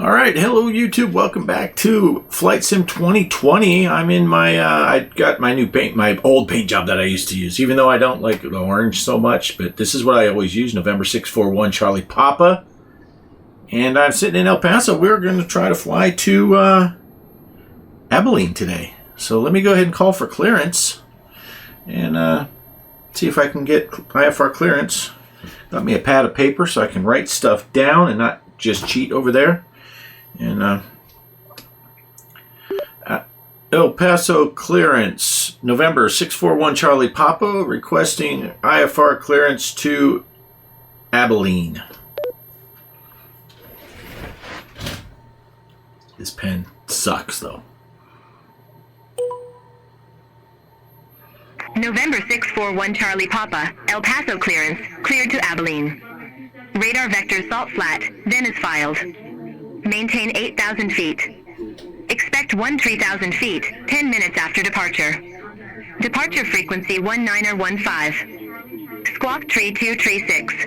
All right, hello YouTube. Welcome back to Flight Sim 2020. I'm in my, I got my new paint, my old paint job that I used to use, even though I don't like the orange so much, but this is what I always use, November 641 Charlie Papa. And I'm sitting in El Paso. We're going to try to fly to Abilene today. So let me go ahead and call for clearance and see if I can get IFR clearance. Got me a pad of paper so I can write stuff down and not just cheat over there. And El Paso clearance, November 641 Charlie Papa, requesting IFR clearance to Abilene. This pen sucks though. November 641 Charlie Papa, El Paso clearance, cleared to Abilene. Radar vector salt flat, then is filed. Maintain 8,000 feet. Expect 13,000 feet, 10 minutes after departure. Departure frequency 1915. Squawk tree 236.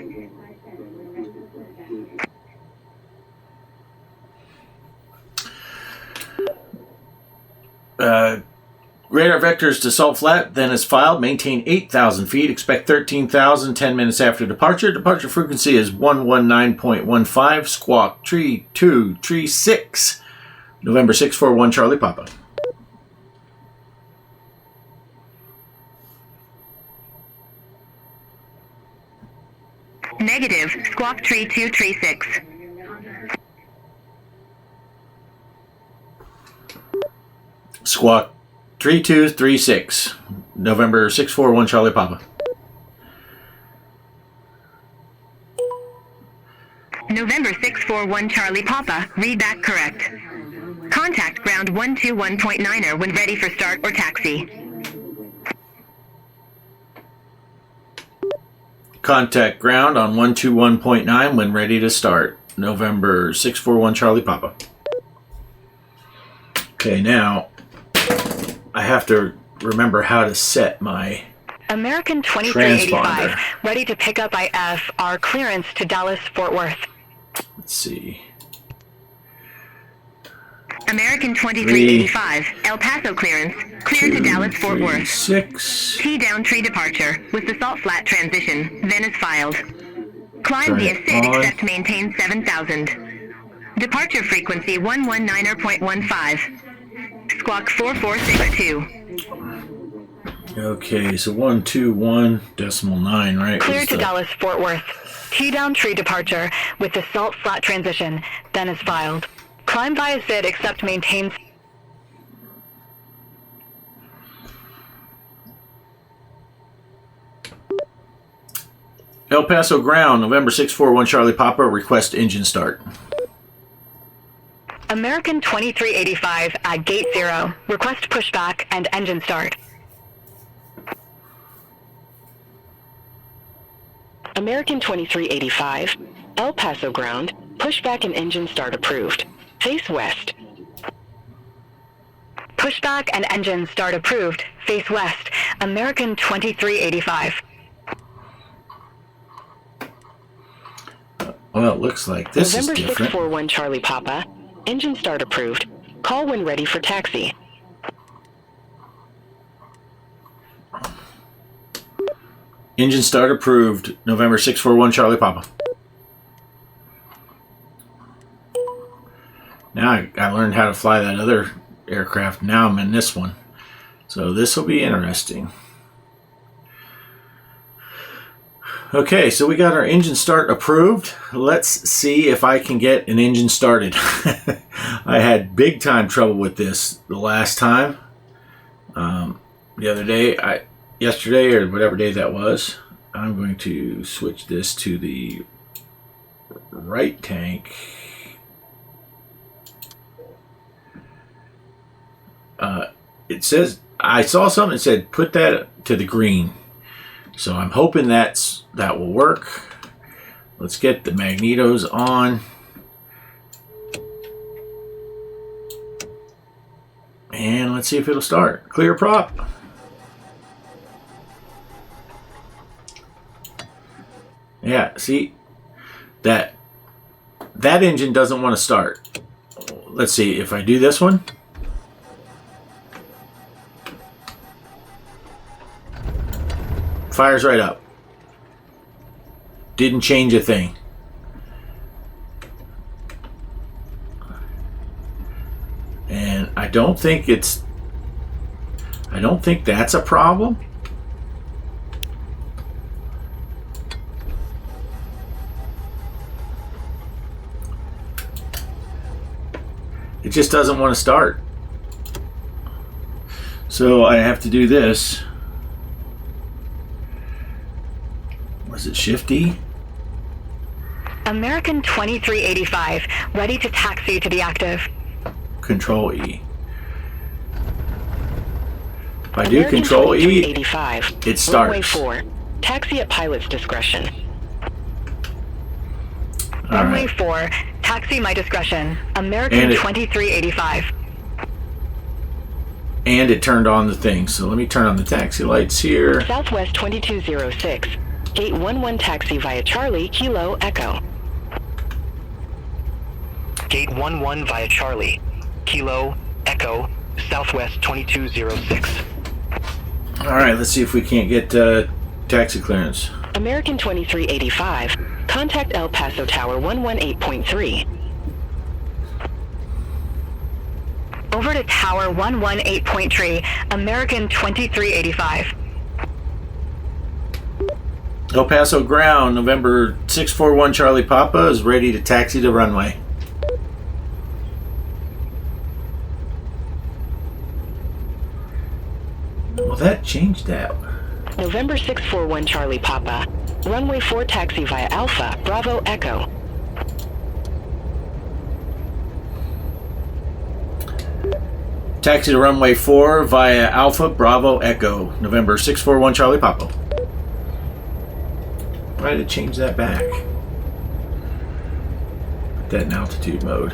Radar vectors to salt flat, then is filed. Maintain 8,000 feet. Expect 13,000, 10 minutes after departure. Departure frequency is 119.15. Squawk tree 236. November 641 Charlie Papa. Negative. Squawk tree 236. Squawk 3236. November 641 Charlie Papa. November 641 Charlie Papa, read back correct. Contact ground 121.9er when ready for start or taxi. Contact ground on 121.9 when ready to start. November 641 Charlie Papa. Okay, now I have to remember how to set my American 2385, transponder. ready to pick up IFR clearance to Dallas, Fort Worth. Let's see. American 2385, El Paso clearance, cleared to Dallas, Fort Worth. 6. T down tree departure, with the salt flat transition, then is filed. Climb Turn via it SID on. except maintain 7,000. Departure frequency 119.15. Squawk 4462. Okay, so 121.9, right? Clear was to the- Dallas, Fort Worth. T-down tree departure with the salt flat transition, then is filed. Climb via SID except maintain... El Paso ground, November 641 Charlie Papa, request engine start. American 2385 at gate 0. Request pushback and engine start. American 2385, El Paso ground, pushback and engine start approved. Face west. Pushback and engine start approved. Face west. American 2385. Well, it looks like this November is different. 641 Charlie Papa, engine start approved. Call when ready for taxi. Engine start approved, November 641 Charlie Papa. Now I learned how to fly that other aircraft. Now I'm in this one. So this will be interesting. Okay, so we got our engine start approved. Let's see if I can get an engine started. I had big time trouble with this the last time. The other day, yesterday or whatever day that was. I'm going to switch this to the right tank. It says, I saw something that said put that to the green. So I'm hoping that will work. Let's get the magnetos on. And let's see if it'll start. Clear prop. Yeah, see? That that engine doesn't want to start. Let's see if I do this one. Fires right up. Didn't change a thing. And I don't think that's a problem. It just doesn't want to start. So I have to do this. Was it Shift-E? American 2385, ready to taxi to the active. Control-E. If I do Control-E, it starts. Runway 4, taxi at pilot's discretion. Runway 4, taxi my discretion. American 2385. And it turned on the thing. So let me turn on the taxi lights here. Southwest 2206, gate 11 taxi via Charlie, Kilo, Echo. Gate 11 via Charlie, Kilo, Echo, Southwest 2206. All right, let's see if we can't get taxi clearance. American 2385, contact El Paso Tower 118.3. Over to Tower 118.3, American 2385. El Paso ground, November 641 Charlie Papa is ready to taxi to runway. Well, that changed that. November 641 Charlie Papa, runway 4 taxi via Alpha, Bravo, Echo. Taxi to runway 4 via Alpha, Bravo, Echo, November 641 Charlie Papa. Why did it change that back? Put that in altitude mode.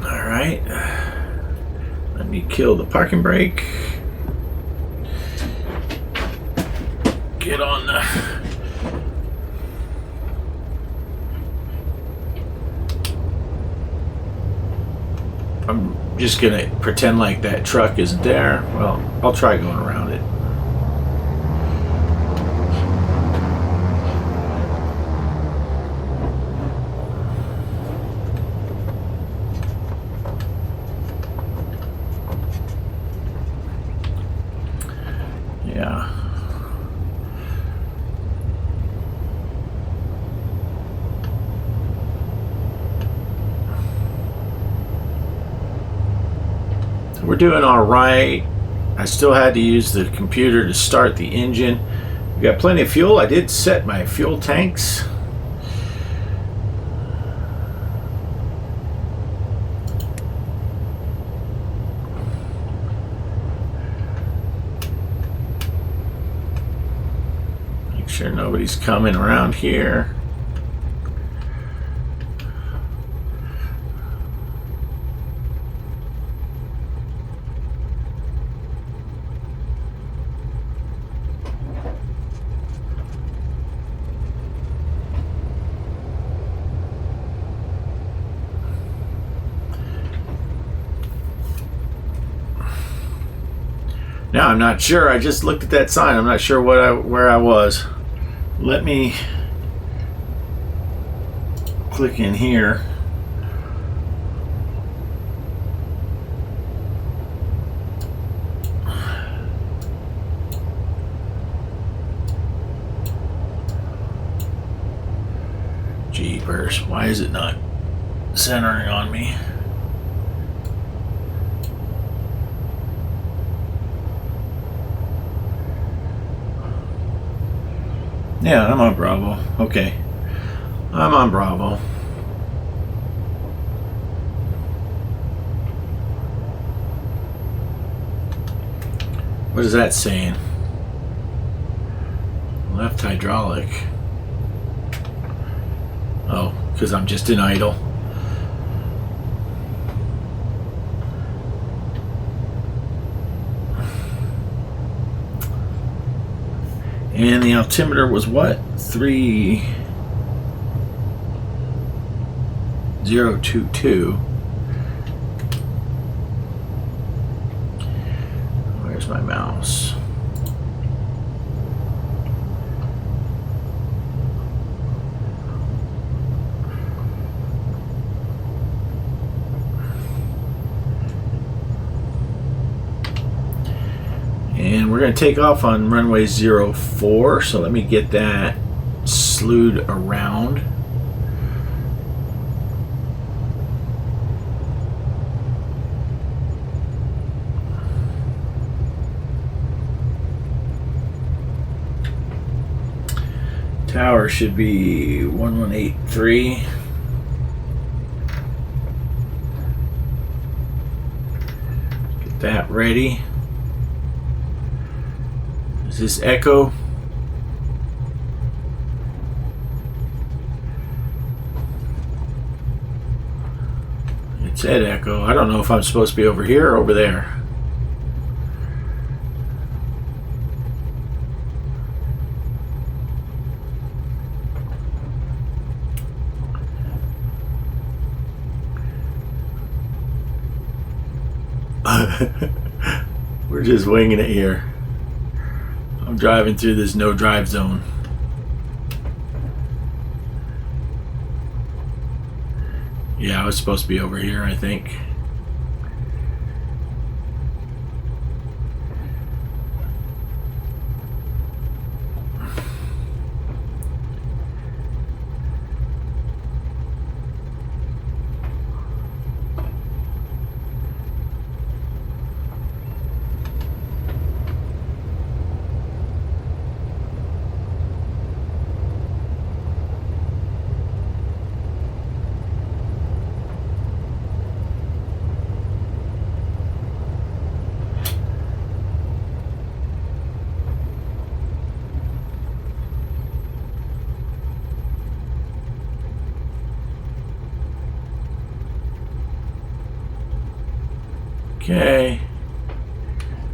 Alright. Let me kill the parking brake. Get on the... I'm just gonna pretend like that truck isn't there. Well, I'll try going around it. Yeah. We're doing all right. I still had to use the computer to start the engine. We got plenty of fuel. I did set my fuel tanks. Make sure nobody's coming around here. Now I'm not sure. I just looked at that sign. I'm not sure where I was. Let me click in here. Jeepers, why is it not centering on me? Yeah, I'm on Bravo. Okay. I'm on Bravo. What is that saying? Left hydraulic. Oh, because I'm just in idle. And the altimeter was what? 3022. Where's my mouse? And we're going to take off on runway 04, so let me get that slewed around. Tower should be 1183. Get that ready. Is this Echo? It said Echo. I don't know if I'm supposed to be over here or over there. We're just winging it here. I'm driving through this no drive zone. Yeah, I was supposed to be over here, I think. Okay.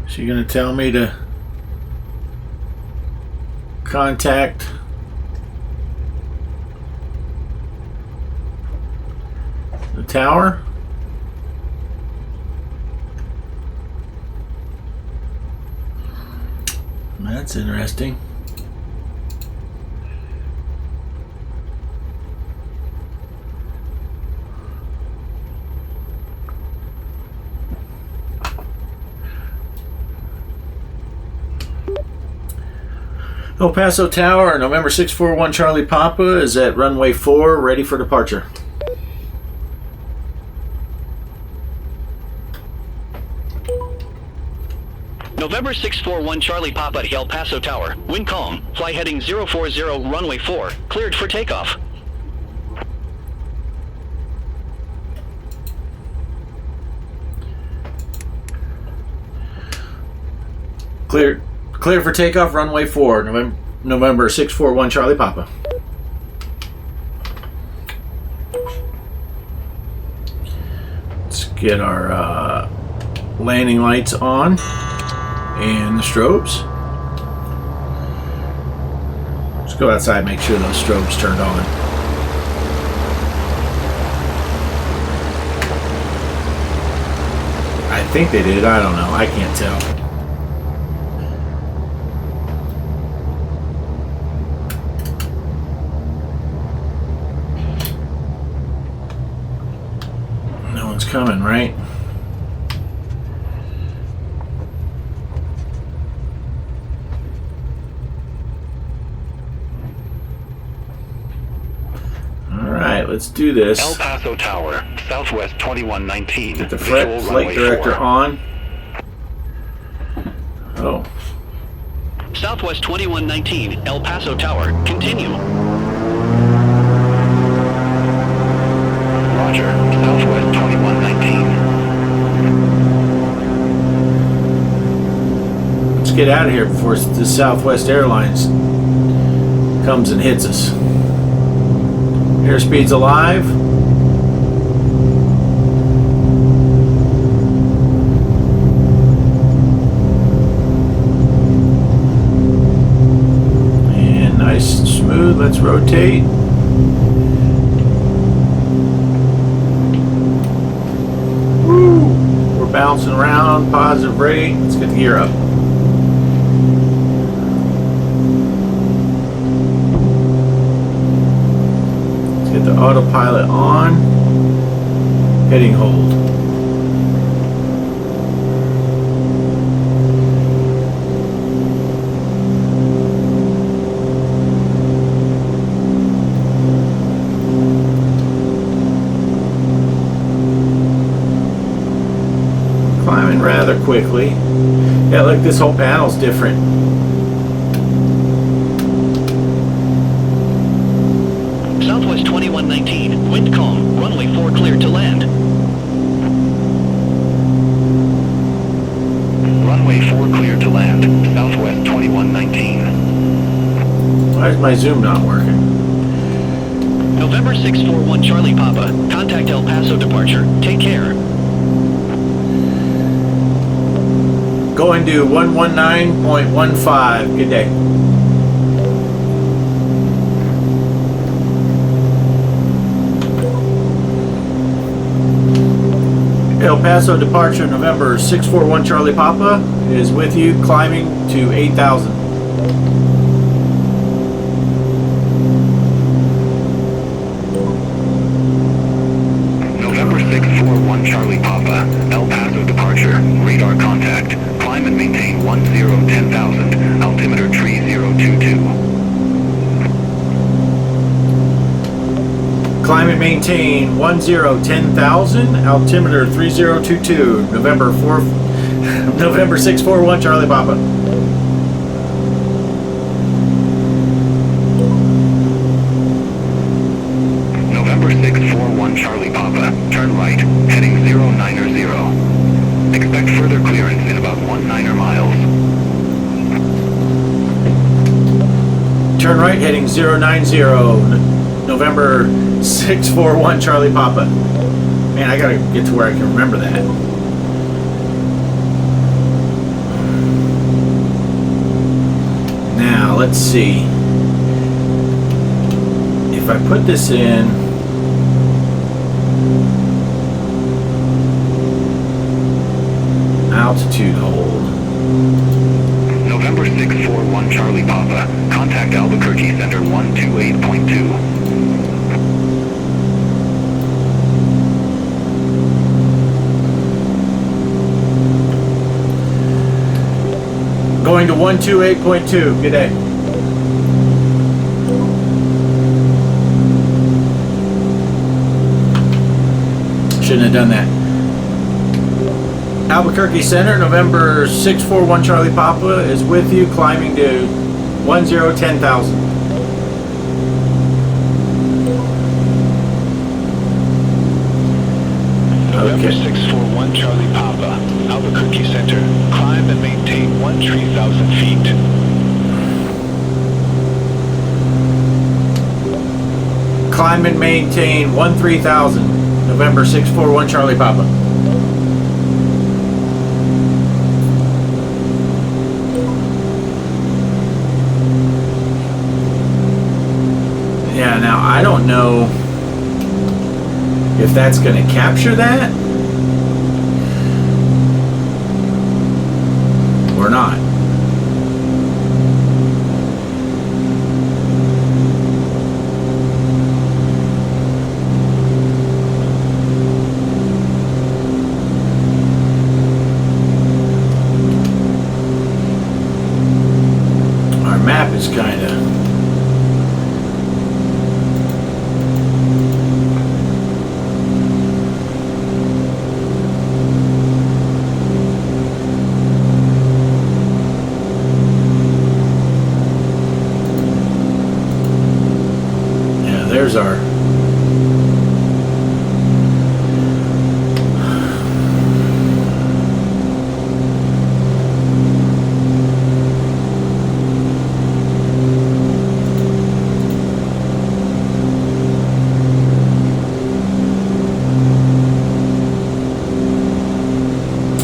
So you're going to tell me to contact the tower? That's interesting. El Paso Tower, November 641 Charlie Papa is at runway 4, ready for departure. November 641 Charlie Papa at El Paso Tower. Wind calm. Fly heading 040 runway 4. Cleared for takeoff. Cleared for takeoff, runway 4, November 641 Charlie Papa. Let's get our landing lights on and the strobes. Let's go outside and make sure those strobes turned on. I think they did. I don't know. I can't tell. Coming, right? All right, let's do this. El Paso Tower, Southwest 2119. Get the flight director 4. on. Oh. Southwest 2119, El Paso Tower. Continue. Roger, Southwest 2119. Let's get out of here before the Southwest Airlines comes and hits us. Airspeed's alive. let's rotate. Woo! We're bouncing around, positive rate. Let's get the gear up. Let's get the autopilot on. Heading hold. Climbing rather quickly. Yeah, look, this whole panel's different. Southwest 2119, wind calm, runway 4 cleared to land. Runway 4 cleared to land. Southwest 2119. Why is my zoom not working? November 641 Charlie Papa, contact El Paso departure. Take care. Going to 119.15. Good day. El Paso departure, November 641 Charlie Papa is with you, climbing to 8,000. November 641 Charlie Papa, El Paso departure, radar contact, climb and maintain 10,000, altimeter 3022. Climb and maintain 10,000, altimeter 3022, November 641 Charlie Papa. November 641 Charlie Papa, turn right, heading 090. Expect further clearance in about 19 miles. Turn right, heading 090, November 641 Charlie Papa. Man, I gotta get to where I can remember that. Now, let's see. If I put this in, altitude hold. November 641 Charlie Papa, contact Albuquerque Center 128.2. Going to 128.2. Good day. Shouldn't have done that. Albuquerque Center, November 641 Charlie Papa is with you, climbing to 10,000. November 641 Charlie Papa, Albuquerque Center. Climb and maintain 13,000 feet. Climb and maintain 13,000. November 641 Charlie Papa. Yeah, now I don't know if that's going to capture that or not. Our map is kind of there's our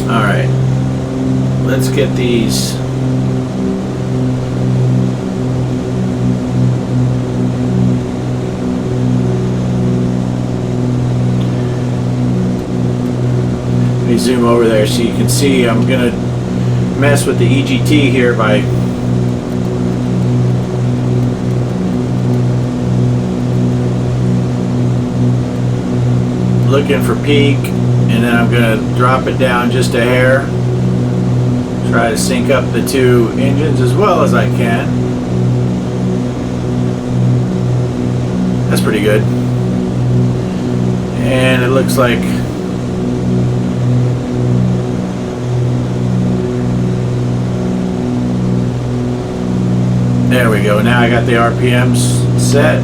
all right, let's get these me zoom over there so you can see. I'm gonna mess with the EGT here by looking for peak, and then I'm gonna drop it down just a hair. Try to sync up the two engines as well as I can. That's pretty good. And it looks like there we go. Now I got the RPMs set.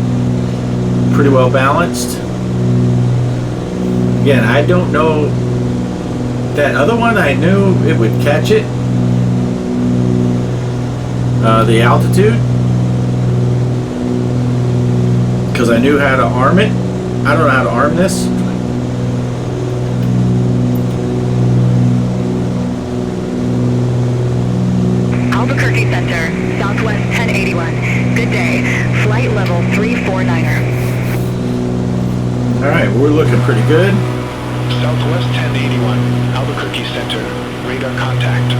Pretty well balanced. Again, I don't know. That other one, I knew it would catch it. The altitude. Because I knew how to arm it. I don't know how to arm this. Albuquerque Center, Southwest 1081. Good day. Flight level 349er. Alright, we're looking pretty good. Southwest 1081, Albuquerque Center. Radar contact.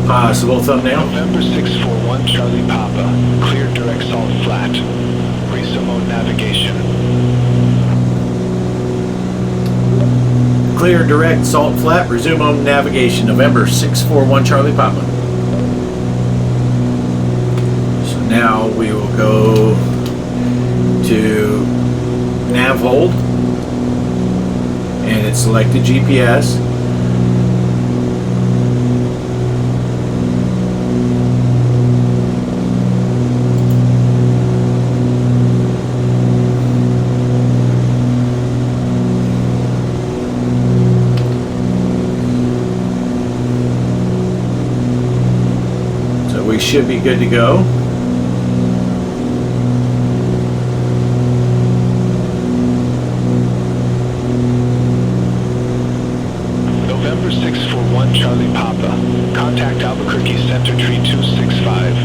Possible thumbnail. November 641 Charlie Papa. Clear direct salt flat. Resume navigation. Clear direct salt flat. Resume on navigation. November 641 Charlie Papa. So now we will go to nav hold, and it's selected GPS. We should be good to go. November 641 Charlie Papa. Contact Albuquerque Center Tree 265.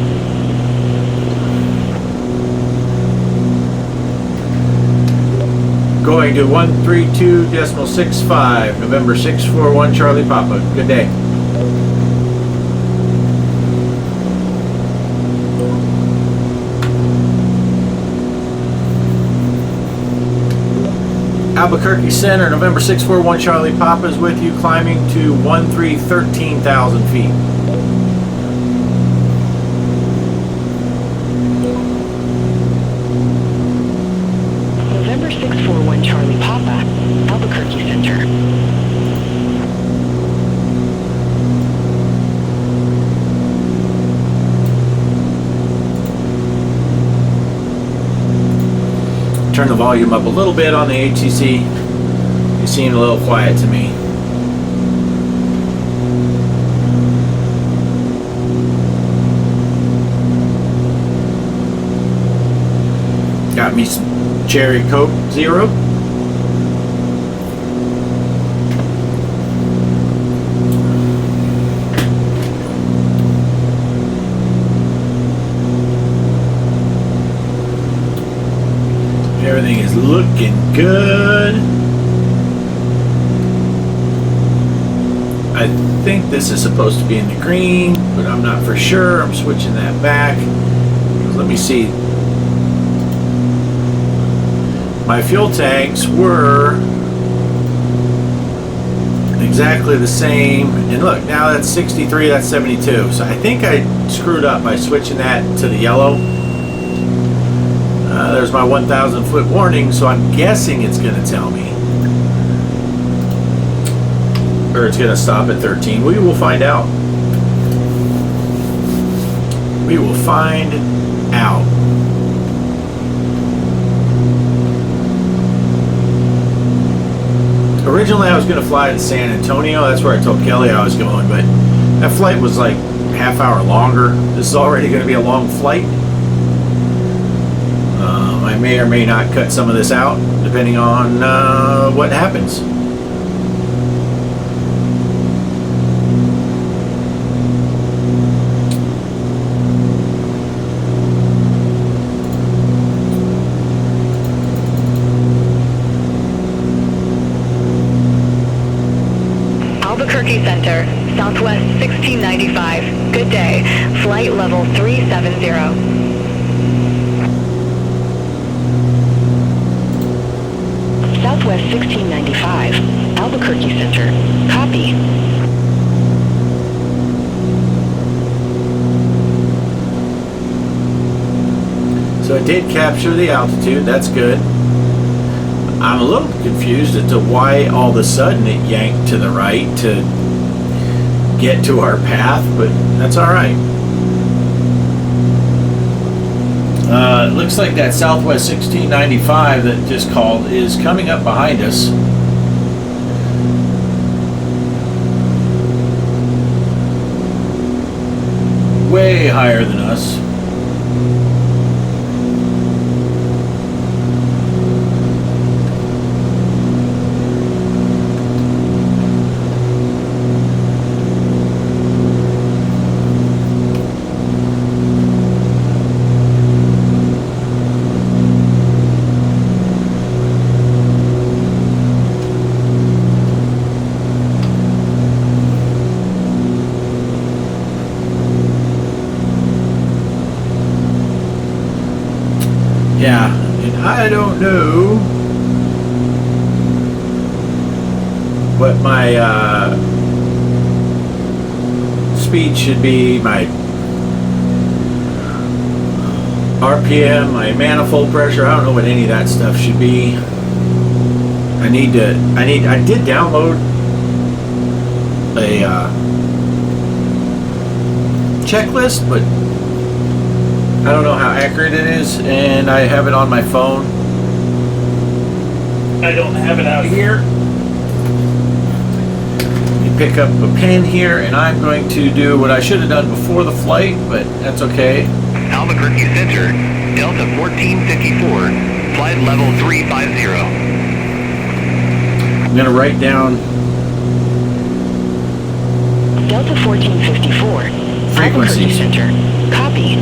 Going to 132.65. November 641 Charlie Papa. Good day. Albuquerque Center, November 641 Charlie Papa is with you, climbing to 13,000 feet. November 641 Charlie Papa, Albuquerque Center. Turn the volume up a little bit on the HCC. You seem a little quiet to me. Got me some Cherry Coke Zero. Everything is looking good. I think this is supposed to be in the green, but I'm not for sure. I'm switching that back. Let me see. My fuel tanks were exactly the same. And look, now that's 63, that's 72. So I think I screwed up by switching that to the yellow. There's my 1,000 foot warning, so I'm guessing it's going to tell me. Or it's going to stop at 13. We will find out. We will find out. Originally I was going to fly to San Antonio. That's where I told Kelly I was going, but that flight was like half hour longer. This is already going to be a long flight. I may or may not cut some of this out, depending on what happens. Albuquerque Center, Southwest 1695. Good day. Flight level 370. Southwest 1695, Albuquerque Center. Copy. So it did capture the altitude, that's good. I'm a little confused as to why all of a sudden it yanked to the right to get to our path, but that's alright. It looks like that Southwest 1695 that just called is coming up behind us. Way higher than us. Yeah, and I don't know what my speed should be, my RPM, my manifold pressure. I don't know what any of that stuff should be. I did download a checklist, but I don't know how accurate it is, and I have it on my phone. I don't have it out here. You pick up a pen here, and I'm going to do what I should have done before the flight, but that's okay. Albuquerque Center, Delta 1454, flight level 350. I'm going to write down Delta 1454, Albuquerque frequencies. Center. Copy.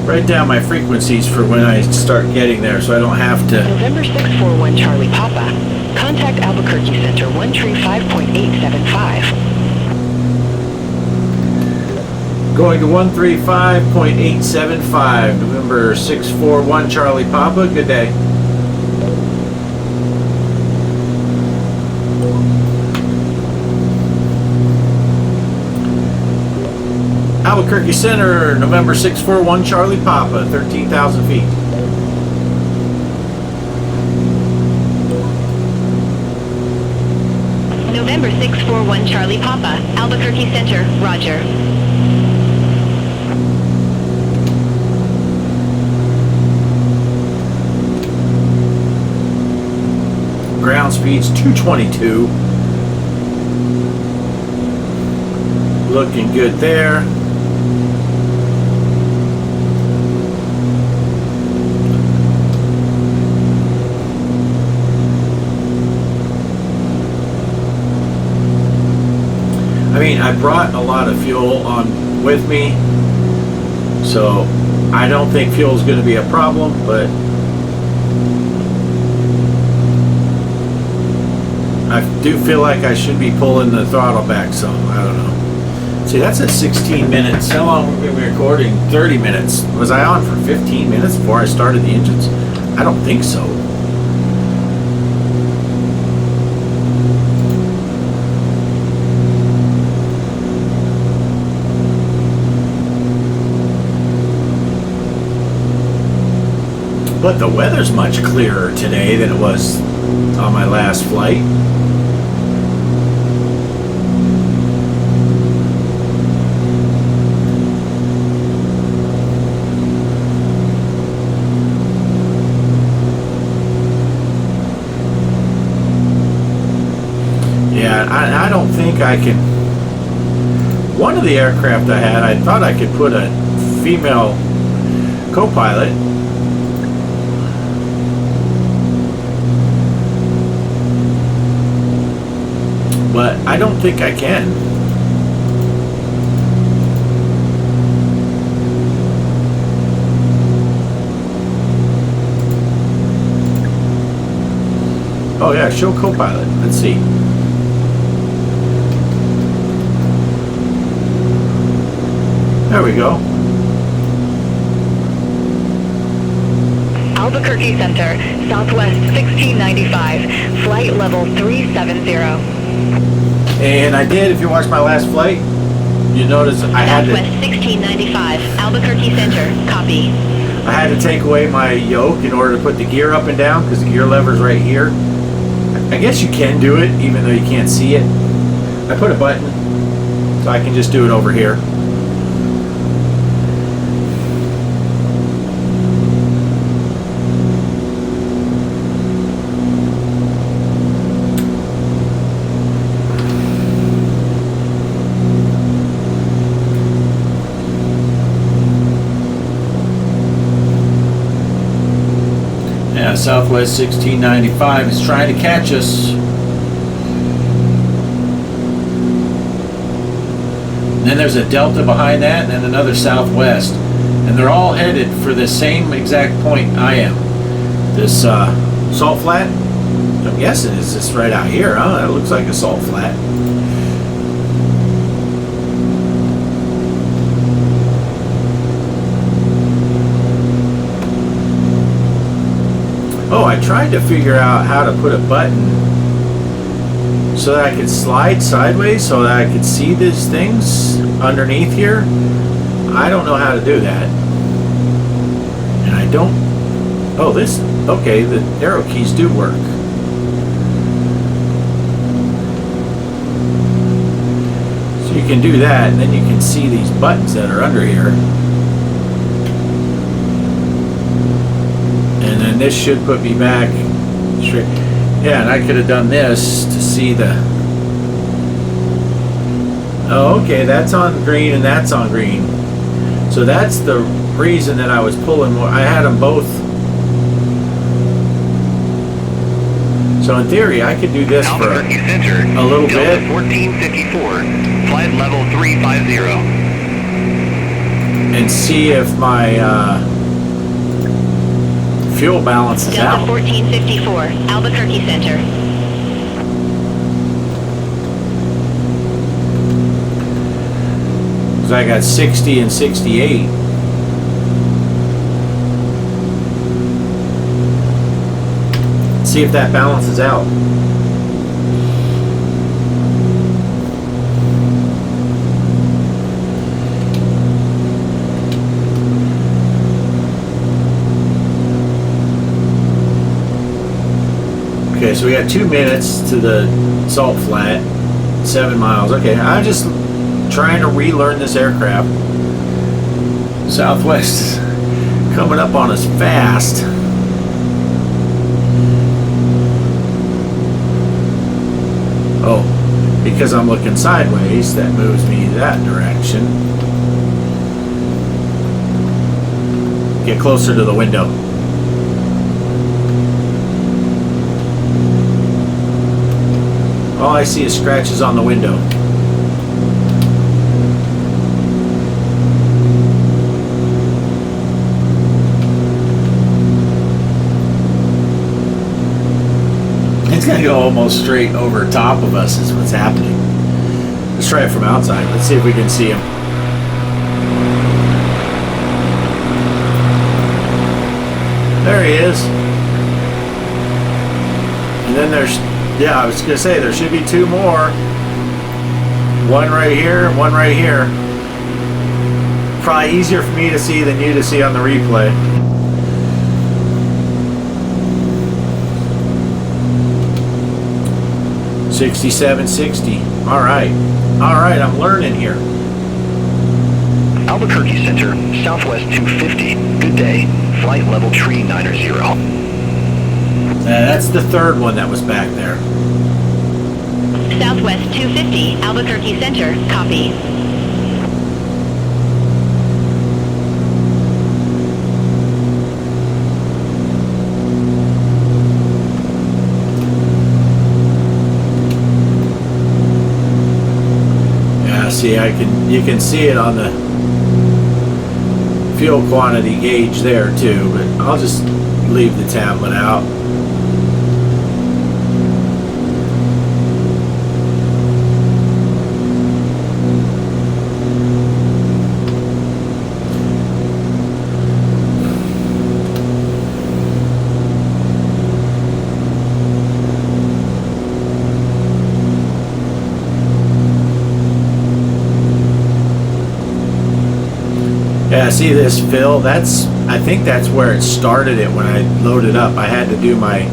Write down my frequencies for when I start getting there, so I don't have to. November 641 Charlie Papa. Contact Albuquerque Center 135.875. Going to 135.875, November 641 Charlie Papa. Good day. Albuquerque Center, November 641 Charlie Papa, 13,000 feet. November 641 Charlie Papa, Albuquerque Center, roger. Ground speed's 222. Looking good there. I mean, I brought a lot of fuel on with me, so I don't think fuel is going to be a problem, but I do feel like I should be pulling the throttle back some. I don't know. See, that's at 16 minutes. How long were we recording? 30 minutes. Was I on for 15 minutes before I started the engines? I don't think so. But the weather's much clearer today than it was on my last flight. Yeah, I don't think I can. One of the aircraft I had, I thought I could put a female co-pilot. But I don't think I can. Oh yeah, show co-pilot. Let's see. There we go. Albuquerque Center, Southwest 1695, flight level 370. And I did, if you watched my last flight, you notice I had Southwest 1695, Albuquerque Center, copy. I had to take away my yoke in order to put the gear up and down because the gear lever's right here. I guess you can do it even though you can't see it. I put a button so I can just do it over here. Southwest 1695 is trying to catch us. And then there's a Delta behind that and then another Southwest. And they're all headed for the same exact point I am. This salt flat, I'm guessing is this right out here, huh? It looks like a salt flat. Oh, I tried to figure out how to put a button so that I could slide sideways so that I could see these things underneath here. I don't know how to do that. And I don't... Oh, this... Okay, the arrow keys do work. So you can do that, and then you can see these buttons that are under here. And then this should put me back straight. Yeah, and I could have done this to see the... Oh, okay, that's on green and that's on green. So that's the reason that I was pulling more. I had them both. So in theory, I could do this for a little bit. 1454, flight level 350. And see if my... fuel balance is out. Delta 1454, Albuquerque Center. Because I got 60 and 68. See if that balances out. Okay, so we got 2 minutes to the salt flat, 7 miles. Okay, I'm just trying to relearn this aircraft. Southwest is coming up on us fast. Oh, because I'm looking sideways, that moves me that direction. Get closer to the window. All I see is scratches on the window. It's gonna go almost straight over top of us is what's happening. Let's try it from outside. Let's see if we can see him. There he is. And then there's... Yeah, I was going to say, there should be 2 more. One right here, one right here. Probably easier for me to see than you to see on the replay. 6760. All right. All right, I'm learning here. Albuquerque Center, Southwest 250. Good day. Flight level tree 90. That's the third one that was back there. Southwest 250, Albuquerque Center, copy. Yeah, see, you can see it on the fuel quantity gauge there too, but I'll just leave the tablet out. Yeah, see this fill? I think that's where it started it when I loaded up. I had to do my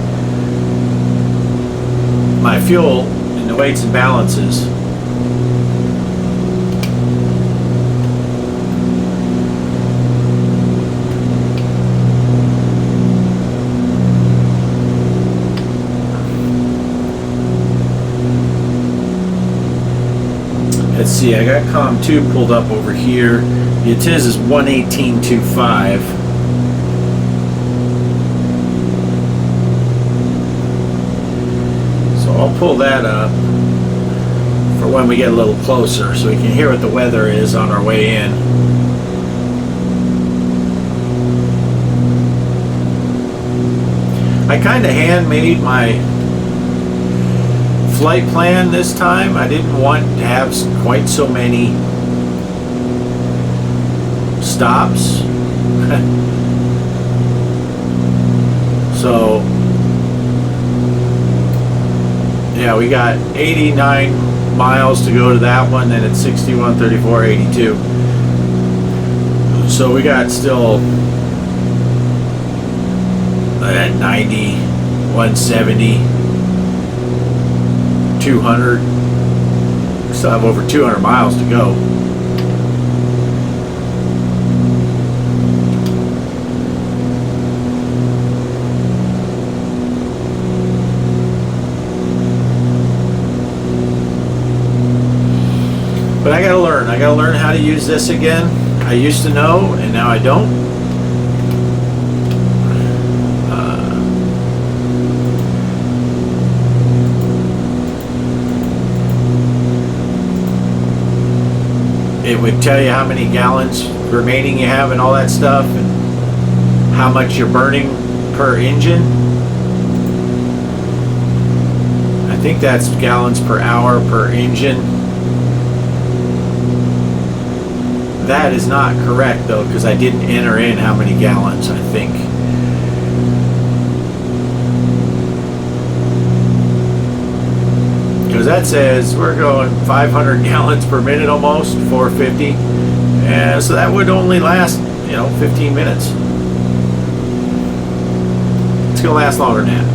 fuel and the weights and balances. Let's see, I got COM2 pulled up over here. The ITIS is 118.25. So I'll pull that up for when we get a little closer so we can hear what the weather is on our way in. I kind of handmade my flight plan this time. I didn't want to have quite so many stops. So yeah, we got 89 miles to go to that one, then it's 61, 34, 82. So we got still at 90, 170, 200. Still have over 200 miles to go. But I gotta learn. I gotta learn how to use this again. I used to know, and now I don't. It would tell you how many gallons remaining you have and all that stuff, and how much you're burning per engine. I think that's gallons per hour per engine. That is not correct though, because I didn't enter in how many gallons, I think. Because that says we're going 500 gallons per minute almost, 450. And so that would only last, 15 minutes. It's going to last longer than that.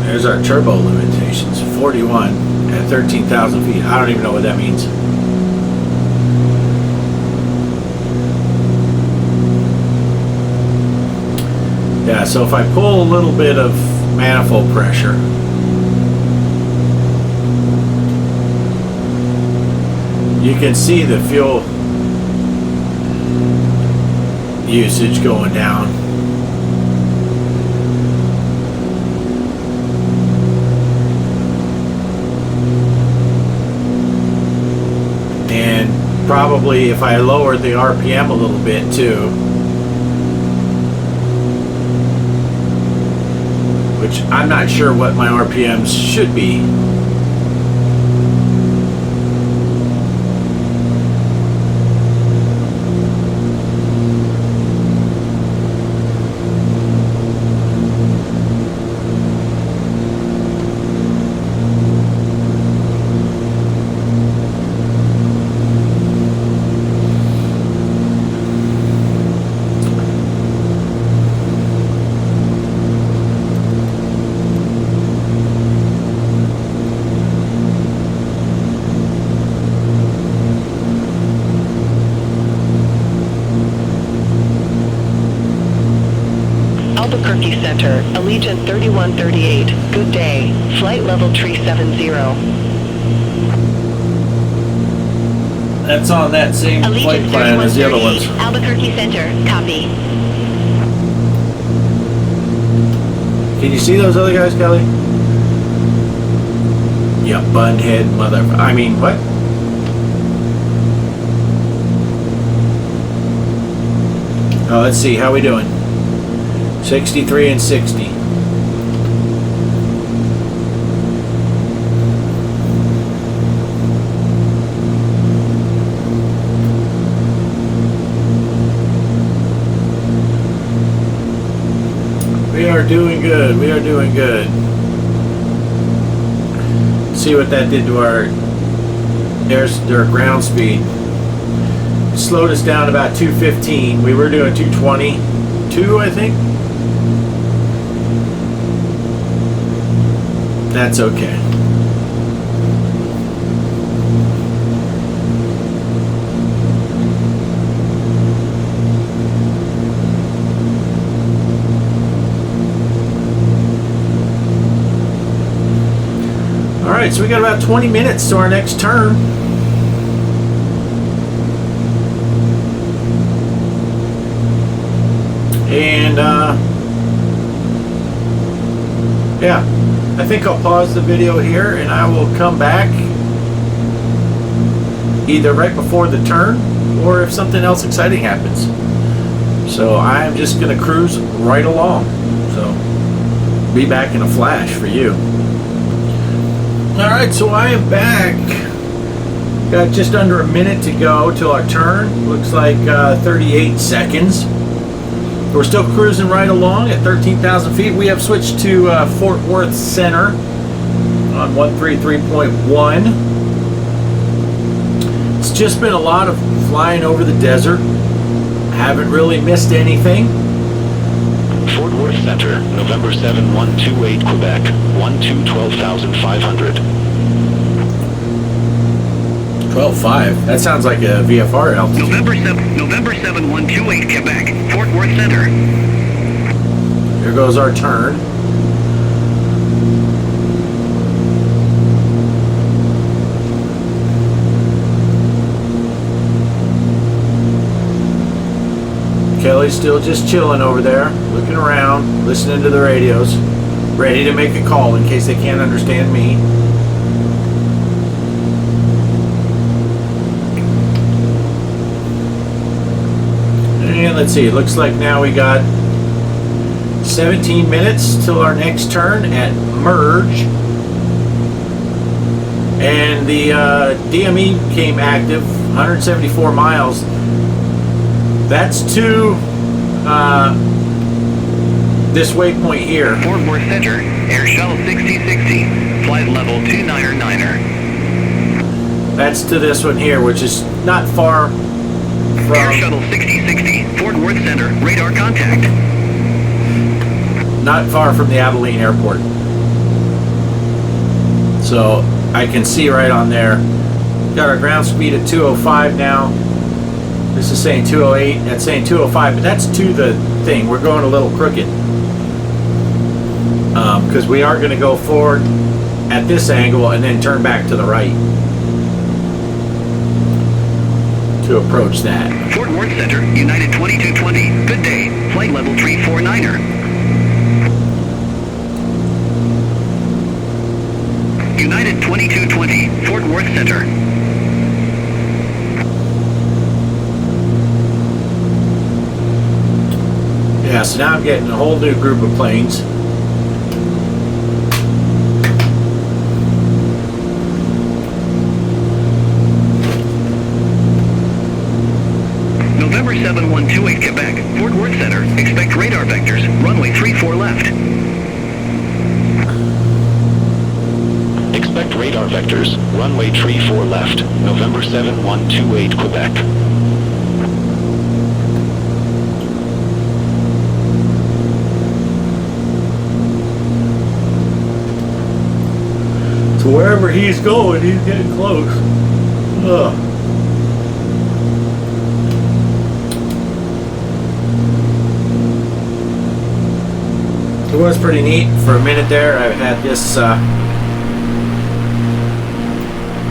There's our turbo limitations, 41 at 13,000 feet. I don't even know what that means. Yeah, so if I pull a little bit of manifold pressure, you can see the fuel usage going down. Probably if I lowered the RPM a little bit too, which I'm not sure what my RPMs should be. Albuquerque Center, Allegiant 3138. Good day. Flight level 370. That's on that same flight Allegiant plan as the other ones. 3138, Albuquerque Center. Copy. Can you see those other guys, Kelly? Yeah, bunhead mother... I mean, what? Oh, let's see. How we doing? 63 and 60. We are doing good. We are doing good. See what that did to our ground speed. Slowed us down about 215. We were doing 222, I think. That's okay. Alright, so we got about 20 minutes to our next turn. And, yeah, I think I'll pause the video here and I will come back either right before the turn or if something else exciting happens. So I'm just going to cruise right along. So, be back in a flash for you. Alright, so I am back. Got just under a minute to go till our turn. Looks like 38 seconds. We're still cruising right along at 13,000 feet. We have switched to Fort Worth Center on 133.1. It's just been a lot of flying over the desert. Haven't really missed anything. Fort Worth Center, November 7128, Quebec, 12,500. 12.5. That sounds like a VFR altitude. November 7128, Quebec, Fort Worth Center. Here goes our turn. Kelly's still just chilling over there, looking around, listening to the radios, ready to make a call in case they can't understand me. And let's see, it looks like now we got 17 minutes till our next turn at Merge. And the DME came active, 174 miles. That's to this waypoint here. Fort Worth Center, Air Shuttle 6060, flight level 299er. That's to this one here, which is not far Air from... Shuttle 6060, Fort Worth Center, radar contact. Not far from the Abilene airport. So I can see right on there. Got our ground speed at 205 now. This is saying 208, that's saying 205, but that's to the thing. We're going a little crooked. Because we are going to go forward at this angle and then turn back to the right to approach that. Fort Worth Center, United 2220, good day, flight level 349er. United 2220, Fort Worth Center. Yeah, so now I'm getting a whole new group of planes. November 7128, Quebec, Fort Worth Center, expect radar vectors, runway 34 left. Expect radar vectors, runway 34 left, November 7128, Quebec. So wherever he's going, he's getting close. Ugh. It was pretty neat. For a minute there, I had this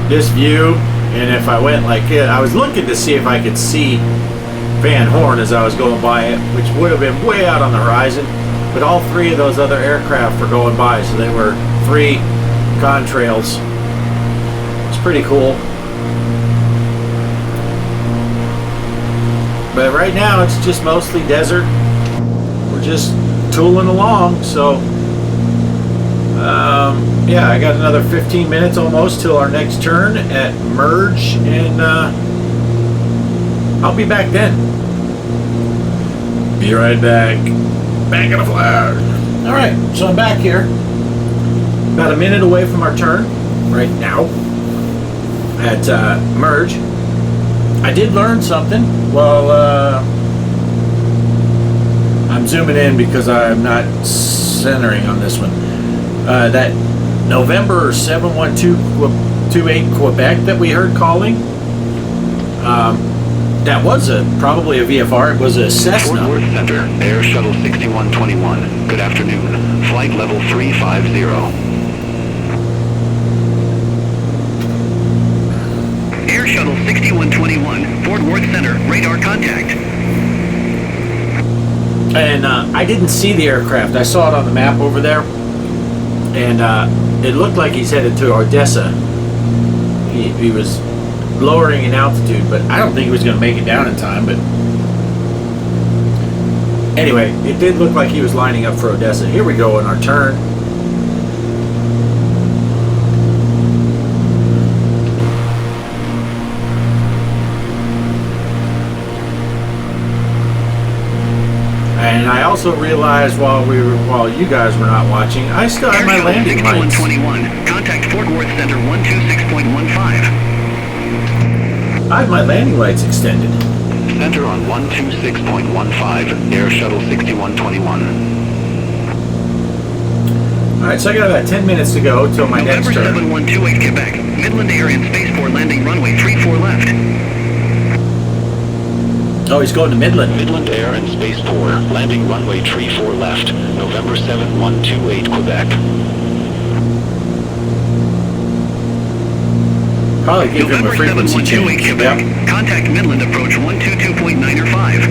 this view, and if I went like it, I was looking to see if I could see Van Horn as I was going by it, which would have been way out on the horizon. But all three of those other aircraft were going by, so they were 3 contrails. It's pretty cool. But right now it's just mostly desert. We're just tooling along, so yeah, I got another 15 minutes almost till our next turn at Merge, and I'll be back then. Be right back. Back in the flash. Alright, so I'm back here. About a minute away from our turn right now at Merge. I did learn something. Well, I'm zooming in because I'm not centering on this one. That November 71228 Quebec that we heard calling, that was probably a VFR. It was a Cessna. Fort Worth Center, Air Shuttle 6121. Good afternoon. Flight level 350. Air Shuttle 6121, Fort Worth Center, radar contact. And I didn't see the aircraft. I saw it on the map over there, and it looked like he's headed to Odessa. He was lowering in altitude, but I don't think he was going to make it down in time. But anyway, it did look like he was lining up for Odessa. Here we go in our turn. And I also realized while you guys were not watching, I still have my landing lights. 6121, contact Fort Worth Center 126.15. I have my landing lights extended. Center on 126.15, Air Shuttle 6121. Alright, so I got about 10 minutes to go till my next turn. November 7128 Quebec, Midland Air and Spaceport landing runway 34 left. Oh, he's going to Midland. Midland Air and Spaceport, landing runway 34 left, November 7128 Quebec. Probably give him a November frequency 7128 change. Quebec, Yep. contact Midland approach 122.9 or 5.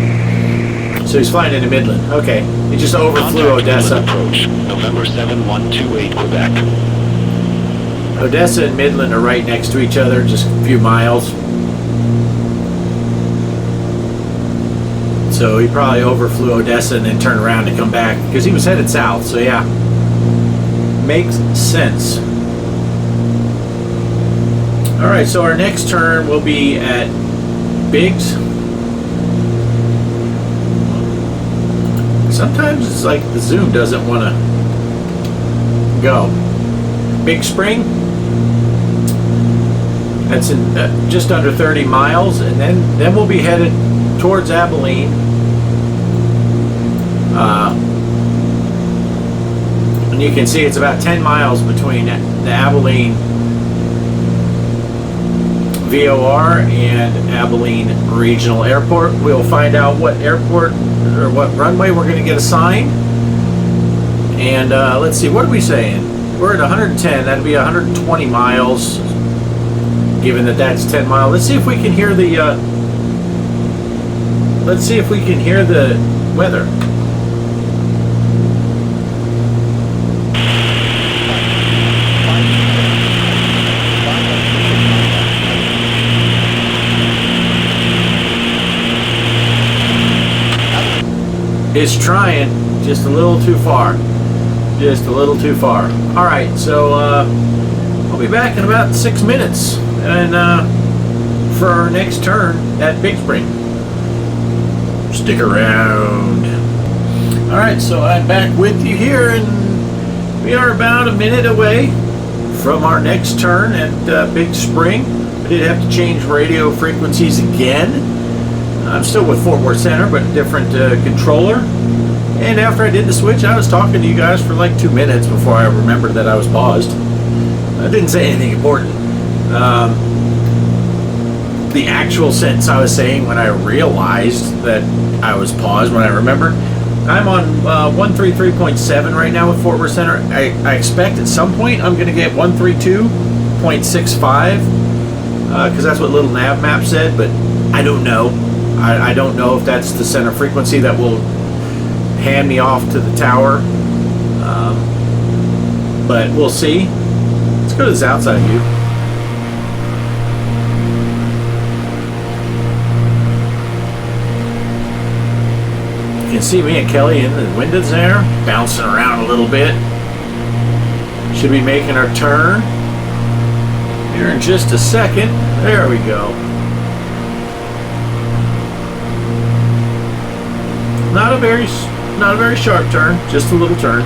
So he's flying into Midland. Okay. He just overflew Contact Odessa. Midland approach, November 7128 Quebec. Odessa and Midland are right next to each other, just a few miles. So he probably overflew Odessa and then turned around to come back because he was headed south. So yeah, makes sense. All right, so our next turn will be at Biggs. Sometimes it's like the zoom doesn't want to go. Big Spring. That's in just under 30 miles, and then we'll be headed towards Abilene. And you can see it's about 10 miles between the Abilene VOR and Abilene Regional Airport. We'll find out what airport or what runway we're going to get assigned. And let's see, what are we saying? We're at 110. That'd be 120 miles, given that that's 10 miles. Let's see if we can hear the weather. It's trying just a little too far. Just a little too far. All right, so I'll be back in about 6 minutes, and for our next turn at Big Spring. Stick around. All right, so I'm back with you here, and we are about a minute away from our next turn at Big Spring. I did have to change radio frequencies again. I'm still with Fort Worth Center, but a different controller. And after I did the switch, I was talking to you guys for like 2 minutes before I remembered that I was paused. I didn't say anything important. The actual sentence I was saying when I realized that I was paused, when I remembered, I'm on 133.7 right now with Fort Worth Center. I expect at some point I'm going to get 132.65 because that's what little nav map said, but I don't know. I don't know if that's the center frequency that will hand me off to the tower, but we'll see. Let's go to this outside view. You can see me and Kelly in the windows there, bouncing around a little bit. Should be making our turn here in just a second. There we go. Not a very sharp turn, just a little turn.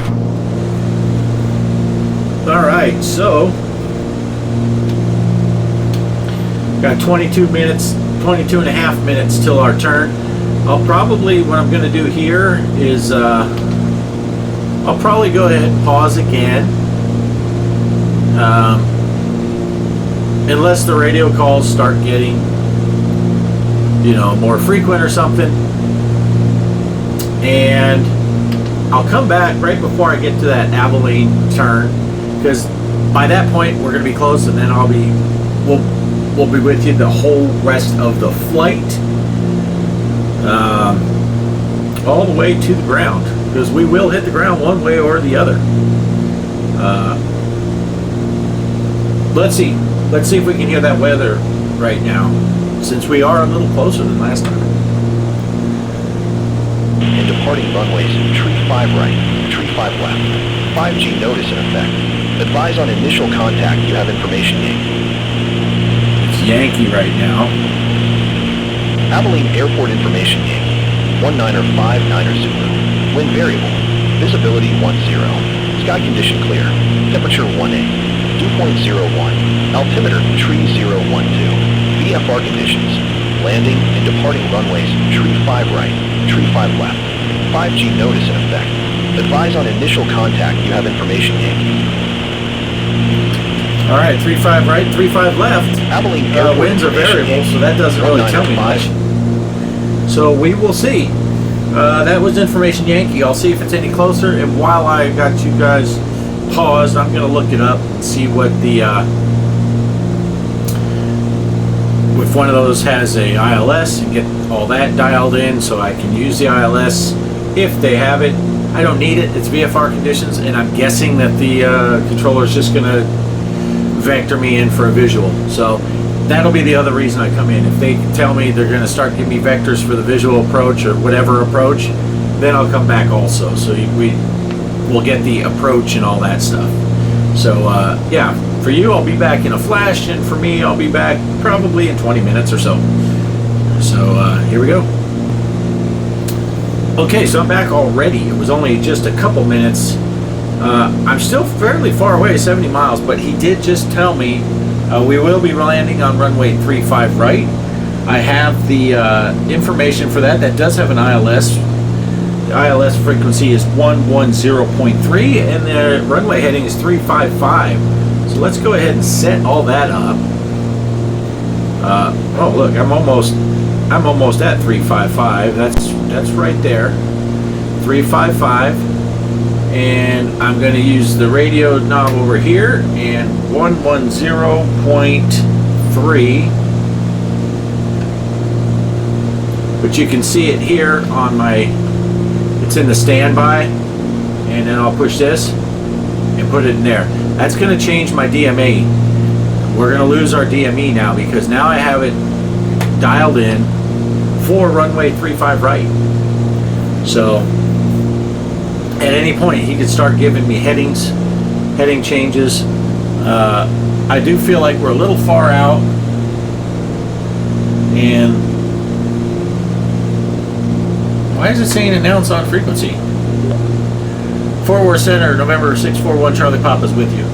All right, so got 22 and a half minutes till our turn. I'll probably, what I'm going to do here is I'll probably go ahead and pause again, unless the radio calls start getting, more frequent or something. And I'll come back right before I get to that Abilene turn, because by that point we're going to be close, and then we'll be with you the whole rest of the flight, all the way to the ground, because we will hit the ground one way or the other. Let's see if we can hear that weather right now, since we are a little closer than last time. And departing runways, tree 5 right, tree 5 left. 5G notice in effect. Advise on initial contact, you have information Yankee. It's Yankee right now. Abilene Airport information Yankee. 19er59er Zulu. Wind variable. Visibility 10. Sky condition clear. Temperature 18. Dew point 01. Altimeter tree 012. VFR conditions. Landing and departing runways, tree 5 right, tree 5 left. 5G notice in effect. Advise on initial contact, you have information Yankee. All right, 3-5 right, 3-5 left. Abilene Airport winds are variable, so that doesn't really tell me much. So we will see. That was information Yankee. I'll see if it's any closer. And while I got you guys paused, I'm going to look it up and see what the if one of those has a ILS, and get all that dialed in so I can use the ILS if they have it. I don't need it. It's VFR conditions, and I'm guessing that the controller is just going to vector me in for a visual. So that'll be the other reason I come in. If they tell me they're going to start giving me vectors for the visual approach or whatever approach, then I'll come back also. So we'll get the approach and all that stuff. So yeah, for you I'll be back in a flash, and for me I'll be back probably in 20 minutes or so. So here we go. Okay, so I'm back already. It was only just a couple minutes. I'm still fairly far away, 70 miles, but he did just tell me we will be landing on runway 35 right. I have the information for that. That does have an ILS. The ILS frequency is 110.3, and the runway heading is 355. So let's go ahead and set all that up. Oh look, I'm almost at 355. That's right there, 355. And I'm going to use the radio knob over here and 110.3. But you can see it here on my, it's in the standby, and then I'll push this and put it in there. That's going to change my DME. We're going to lose our DME now, because now I have it dialed in for runway 35 right. So at any point he could start giving me heading changes. I do feel like we're a little far out, and why is it saying announce on frequency? Fort Worth Center, November 641 Charlie Papa's with you.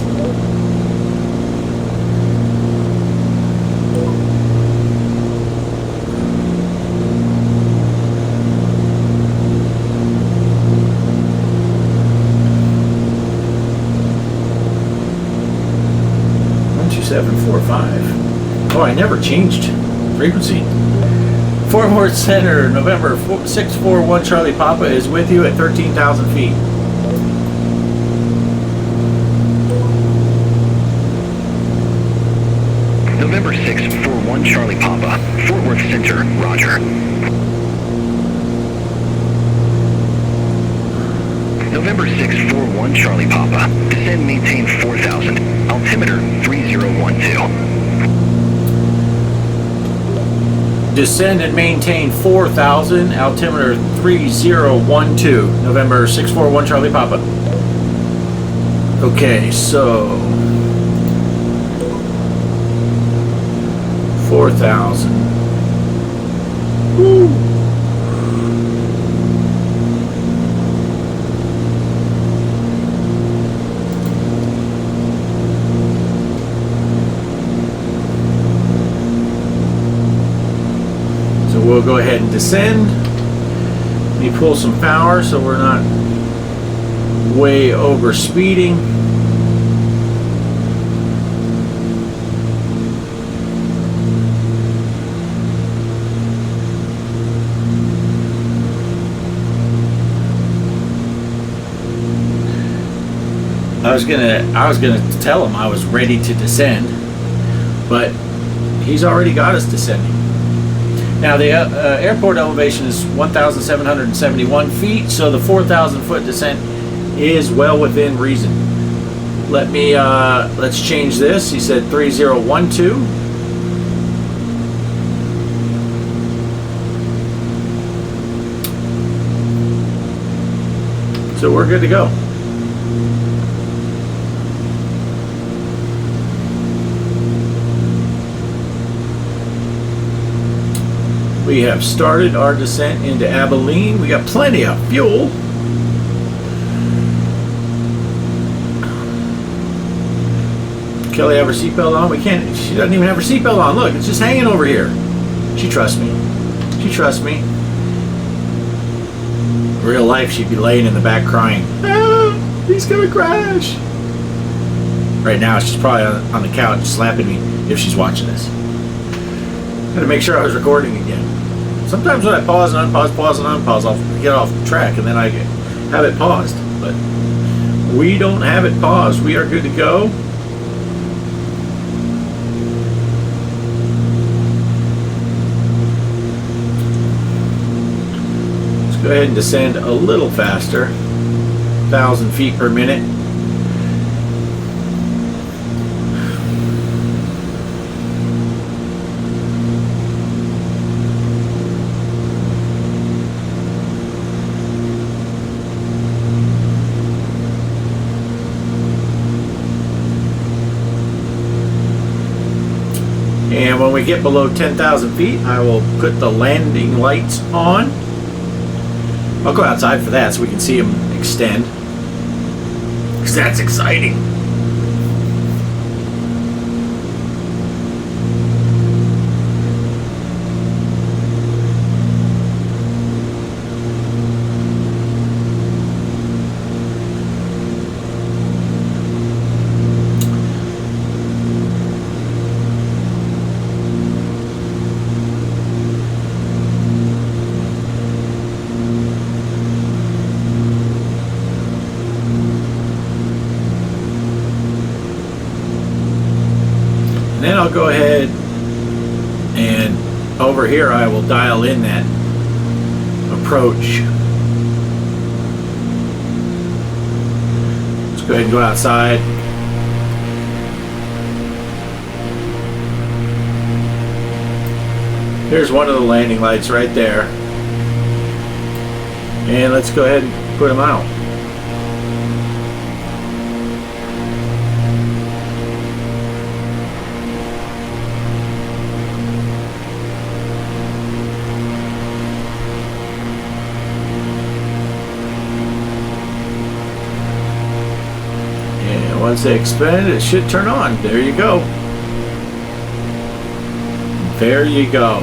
Oh, I never changed frequency. Fort Worth Center, November 641 Charlie Papa is with you at 13,000 feet. November 641 Charlie Papa, Fort Worth Center, roger. November 641 Charlie Papa, descend maintain 4,000, altimeter 3012. Descend and maintain 4,000, altimeter 3012, November 641 Charlie Papa. Okay, so 4,000. Woo. So we'll go ahead and descend. Let me pull some power so we're not way over speeding. I was gonna tell him I was ready to descend, but he's already got us descending. Now the airport elevation is 1,771 feet, so the 4,000 foot descent is well within reason. Let me let's change this. He said 3012. So we're good to go. We have started our descent into Abilene. We got plenty of fuel. Kelly have her seatbelt on? We can't. She doesn't even have her seatbelt on. Look, it's just hanging over here. She trusts me. She trusts me. In real life, she'd be laying in the back crying. Ah, he's gonna crash. Right now, she's probably on the couch slapping me if she's watching this. Gotta make sure I was recording again. Sometimes when I pause and unpause, pause and unpause, I'll get off track and then I have it paused. But we don't have it paused. We are good to go. Let's go ahead and descend a little faster. 1,000 feet per minute. And when we get below 10,000 feet, I will put the landing lights on. I'll go outside for that so we can see them extend. Because that's exciting. Then I'll go ahead and over here I will dial in that approach. Let's go ahead and go outside. Here's one of the landing lights right there. And let's go ahead and put them out. Once they expand, it should turn on. There you go. There you go.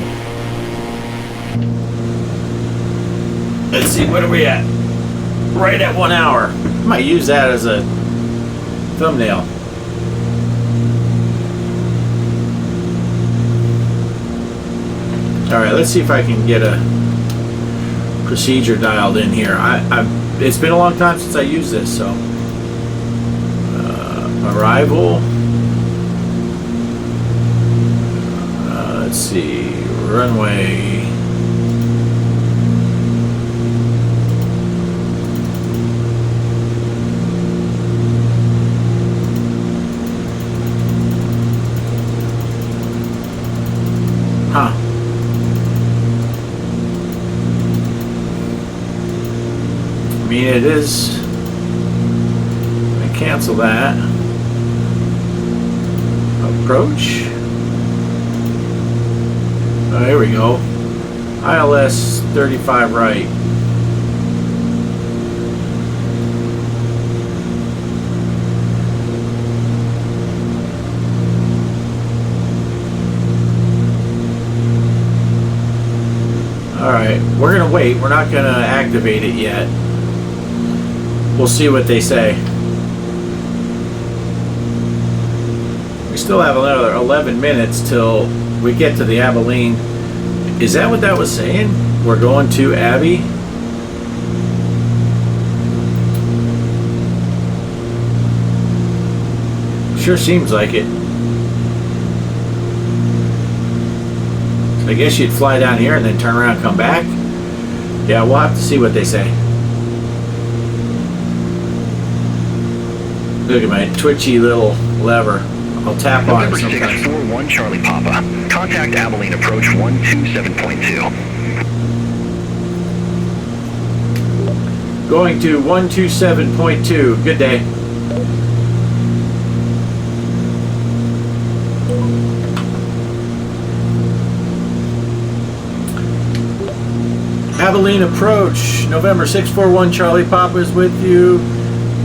Let's see, what are we at? Right at 1 hour. I might use that as a thumbnail. All right, let's see if I can get a procedure dialed in here. It's been a long time since I used this, so arrival. Let's see, runway. Huh. I mean, it is. Let me cancel that. Approach. Oh, here we go. ILS 35 right. Alright, we're going to wait. We're not going to activate it yet. We'll see what they say. We still have another 11 minutes till we get to the Abilene. Is that what that was saying? We're going to Abby? Sure seems like it. I guess you'd fly down here and then turn around and come back. Yeah, we'll have to see what they say. Look at my twitchy little lever. I'll tap on it November sometimes. 641 Charlie Papa. Contact Abilene approach 127.2. Going to 127.2. Good day. Abilene approach, November 641 Charlie Papa is with you.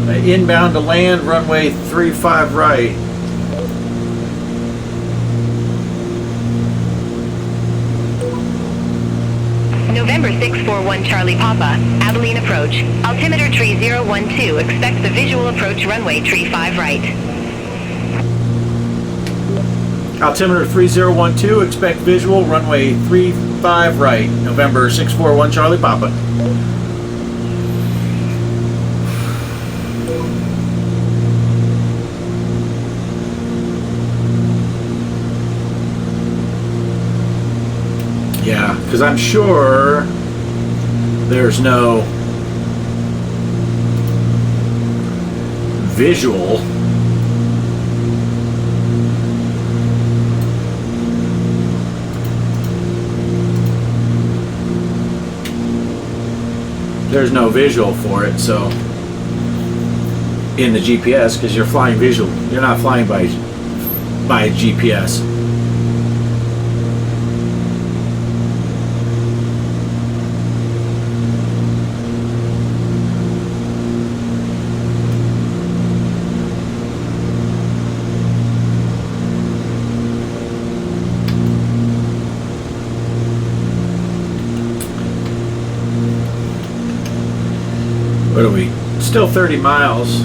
Inbound to land, runway 35 right. November 641 Charlie Papa, Abilene approach. Altimeter tree 012, expect the visual approach runway tree 5 right. Altimeter 3012, expect visual, runway 35 right. November 641 Charlie Papa. Yeah, because I'm sure there's no visual. There's no visual for it, so in the GPS, because you're flying visual, you're not flying by GPS. What are we? Still 30 miles.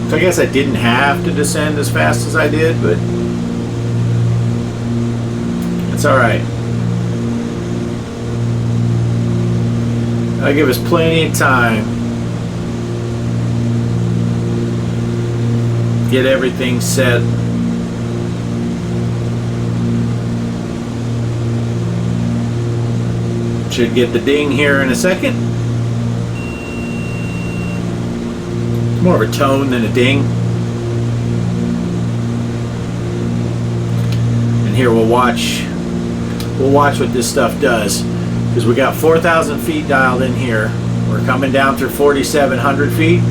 So I guess I didn't have to descend as fast as I did, but it's alright. That'll give us plenty of time. Get everything set. Should get the ding here in a second. It's more of a tone than a ding. And here we'll watch what this stuff does, because we got 4,000 feet dialed in here. We're coming down through 4,700 feet.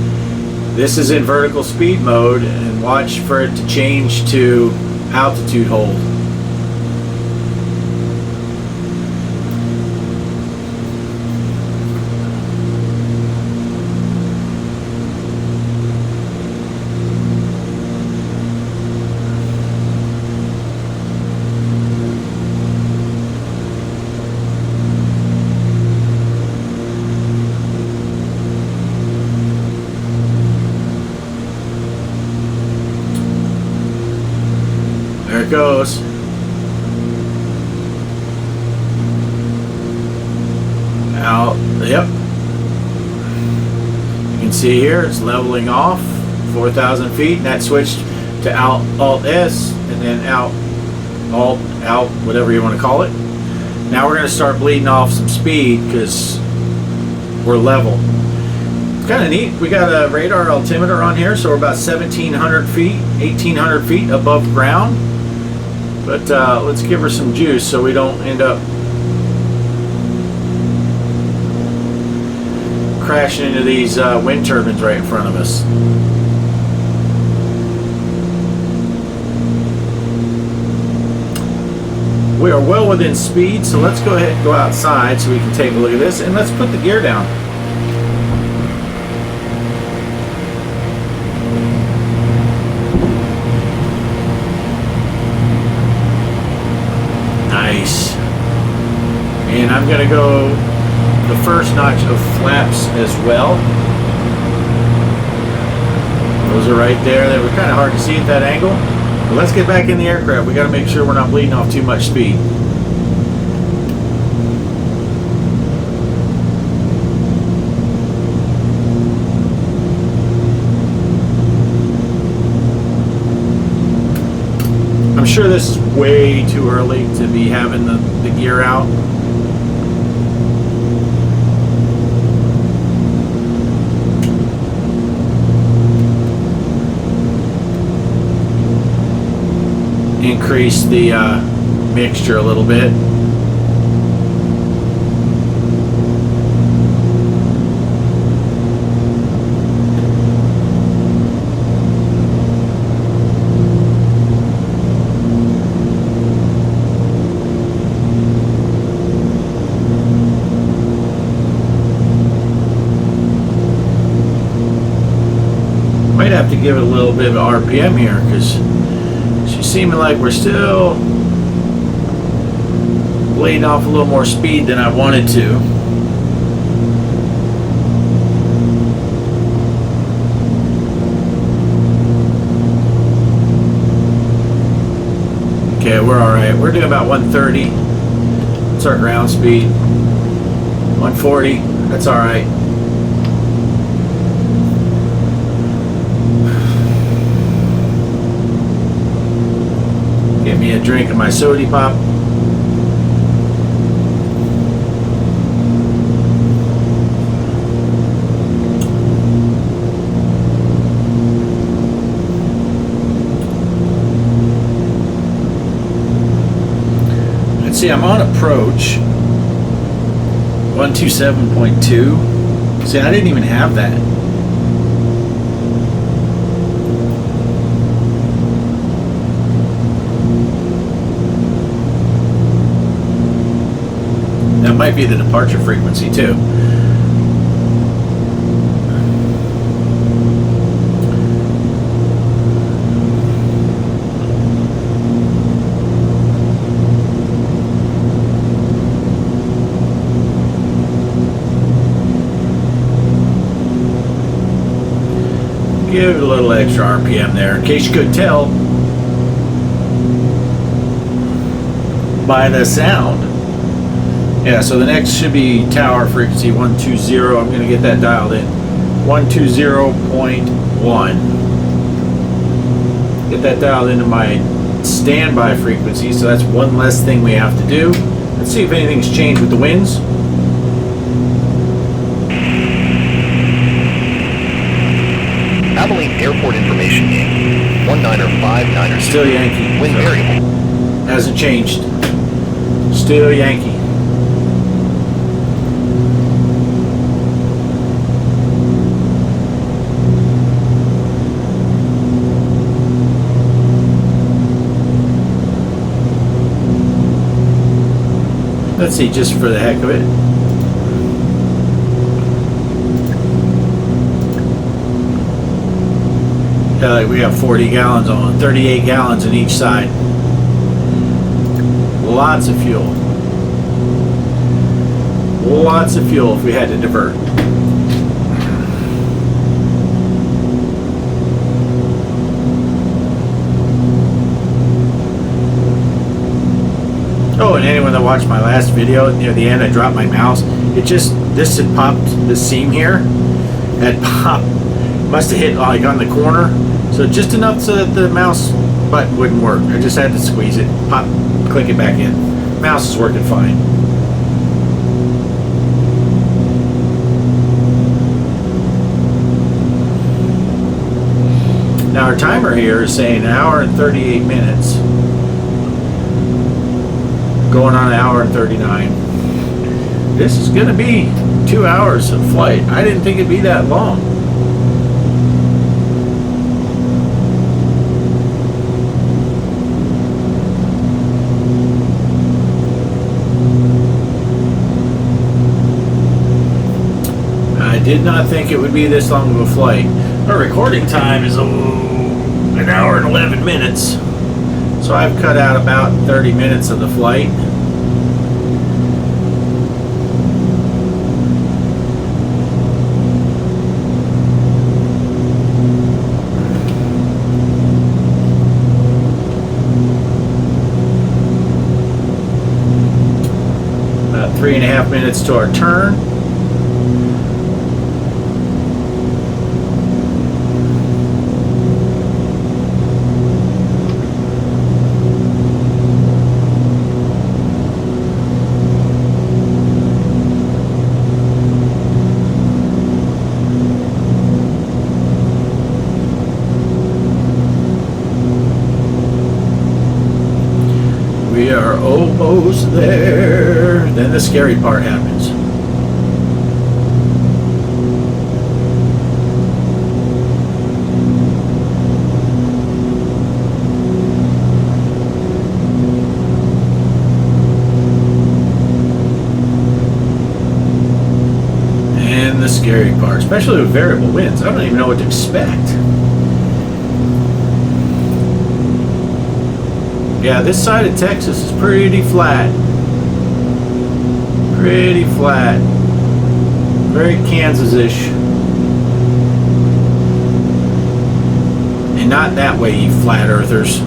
This is in vertical speed mode, and watch for it to change to altitude hold. goes. Out. Yep. You can see here it's leveling off 4,000 feet, and that switched to Alt S, and then out, whatever you want to call it. Now we're going to start bleeding off some speed because we're level. It's kind of neat. We got a radar altimeter on here, so we're about 1,700 feet, 1,800 feet above ground. But let's give her some juice so we don't end up crashing into these wind turbines right in front of us. We are well within speed, so let's go ahead and go outside so we can take a look at this, and let's put the gear down. Nice. And I'm going to go the first notch of flaps as well. Those are right there. They were kind of hard to see at that angle. But let's get back in the aircraft. We got to make sure we're not bleeding off too much speed. I'm sure this is way too early to be having the gear out. Increase the mixture a little bit. Might have to give it a little bit of RPM here because seeming like we're still bleeding off a little more speed than I wanted to. Okay, we're alright. We're doing about 130. That's our ground speed. 140. That's alright. Get me a drink of my soda pop. Let's see, I'm on approach 127.2. See, I didn't even have that. That might be the departure frequency too. Give it a little extra RPM there, in case you couldn't tell by the sound. Yeah, so the next should be tower frequency 120. I'm going to get that dialed in. 120.1. Get that dialed into my standby frequency, so that's one less thing we have to do. Let's see if anything's changed with the winds. Abilene Airport Information Game. 1959er. Still Yankee. Wind variable. Hasn't changed. Still Yankee. Let's see, just for the heck of it. Like we have 40 gallons on, 38 gallons on each side. Lots of fuel. Lots of fuel if we had to divert. anyone that watched my last video, near the end I dropped my mouse. This had popped, the seam here had popped, must have hit like on the corner, so just enough so that the mouse button wouldn't work. I just had to squeeze it, pop, click it back in. Mouse is working fine. Now our timer here is saying an hour and 38 minutes. Going on an hour and 39. This is going to be 2 hours of flight. I didn't think it'd be that long. I did not think it would be this long of a flight. Our recording time is an hour and 11 minutes. So I've cut out about 30 minutes of the flight. About 3.5 minutes to our turn. We are almost there. Then the scary part happens. And the scary part, especially with variable winds. I don't even know what to expect. Yeah, this side of Texas is pretty flat. Pretty flat. Very Kansas-ish. And not that way, you flat earthers.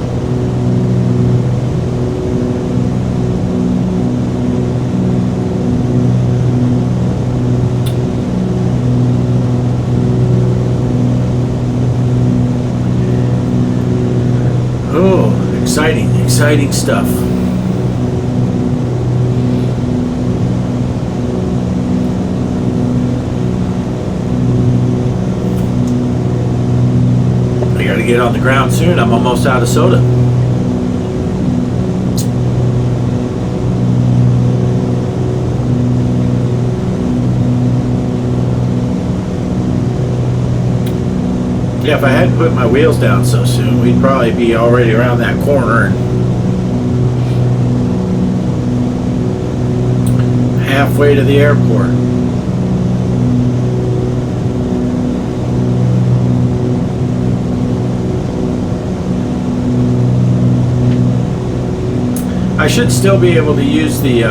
Oh, exciting stuff. I gotta get on the ground soon. I'm almost out of soda. Yeah, if I hadn't put my wheels down so soon, we'd probably be already around that corner and halfway to the airport. I should still be able to use the,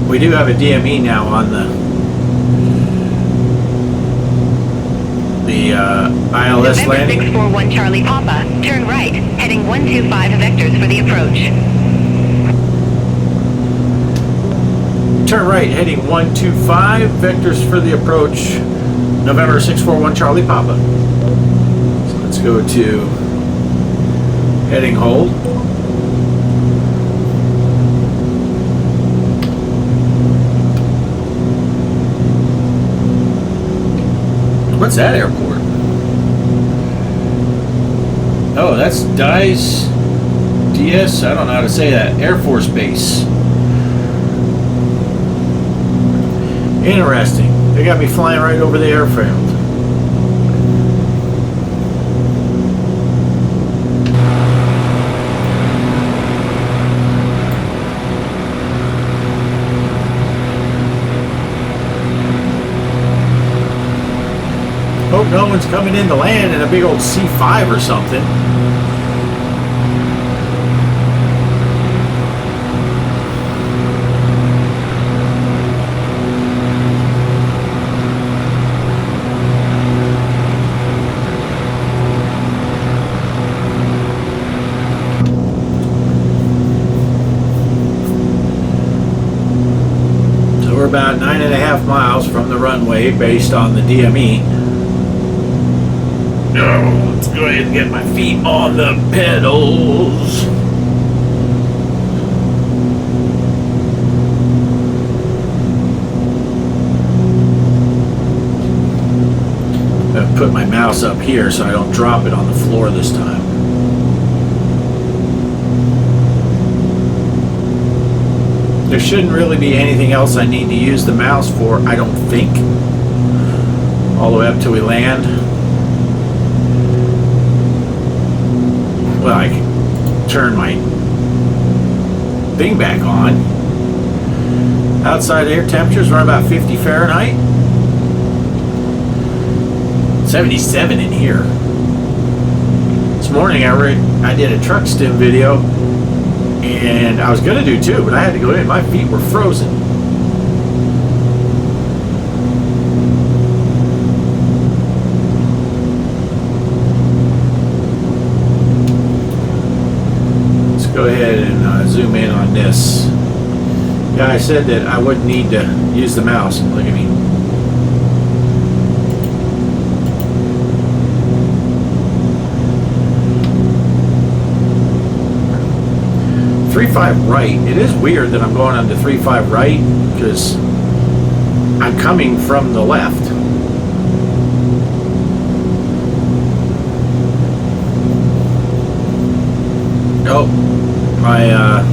we do have a DME now on the ILS November landing. 641 Charlie Papa, turn right, heading 125 vectors for the approach. Turn right, heading 125, vectors for the approach, November 641 Charlie Papa. So let's go to heading hold. What's that airport? Oh, that's DS, I don't know how to say that, Air Force Base. Interesting. They got me flying right over the airfield. Hope no one's coming in to land in a big old C5 or something. miles from the runway based on the DME. Oh, let's go ahead and get my feet on the pedals. I'll put my mouse up here so I don't drop it on the floor this time. There shouldn't really be anything else I need to use the mouse for, I don't think. All the way up till we land. Well, I can turn my thing back on. Outside air temperatures run about 50 Fahrenheit. 77 in here. This morning I did a truck stim video, and I was going to do two, but I had to go in. My feet were frozen. Let's go ahead and zoom in on this. Yeah, I said that I wouldn't need to use the mouse. Look at me. .35 right. It is weird that I'm going on to 3.5 right because I'm coming from the left. Oh, my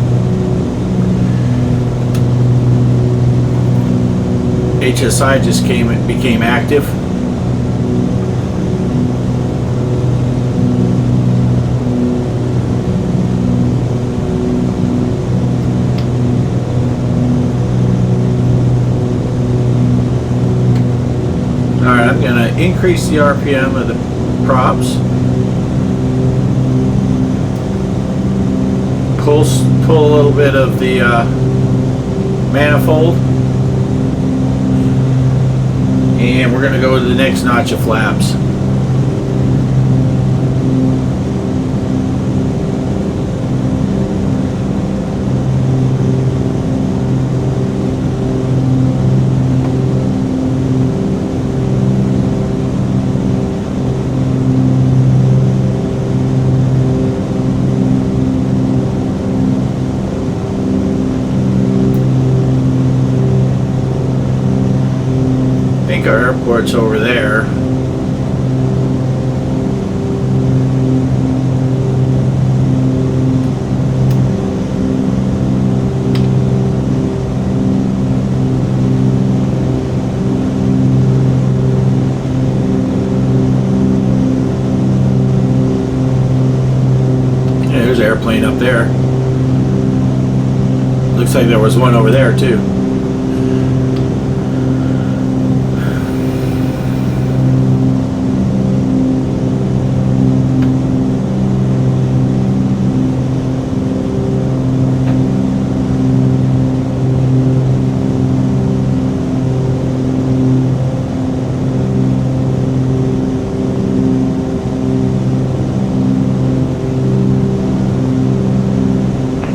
HSI just became active. Alright, I'm going to increase the RPM of the props. Pull a little bit of the manifold. And we're going to go to the next notch of flaps. Our airport's over there. Yeah, there's an airplane up there. Looks like there was one over there too.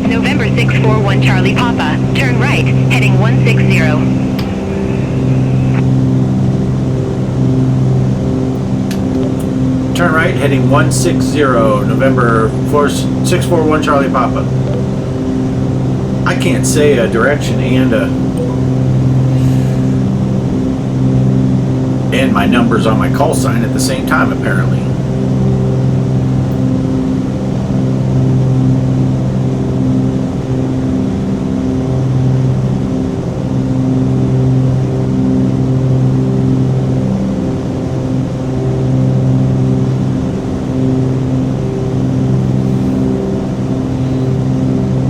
November 641 Charlie Papa, turn right, heading 160. Turn right, heading 160, November 641 Charlie Papa. I can't say a direction and my numbers on my call sign at the same time, apparently.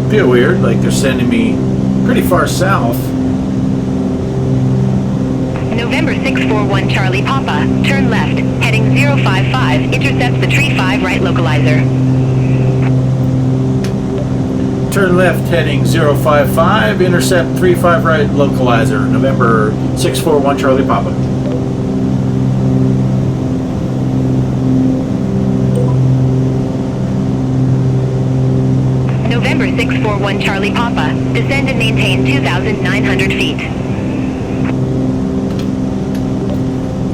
Feel weird, like they're sending me pretty far south. November 641 Charlie Papa, turn left, heading 055, intercepts the tree 5 right localizer. Turn left, heading 055, intercept 35 right localizer, November 641 Charlie Papa. November 641 Charlie Papa, descend and maintain 2,900 feet.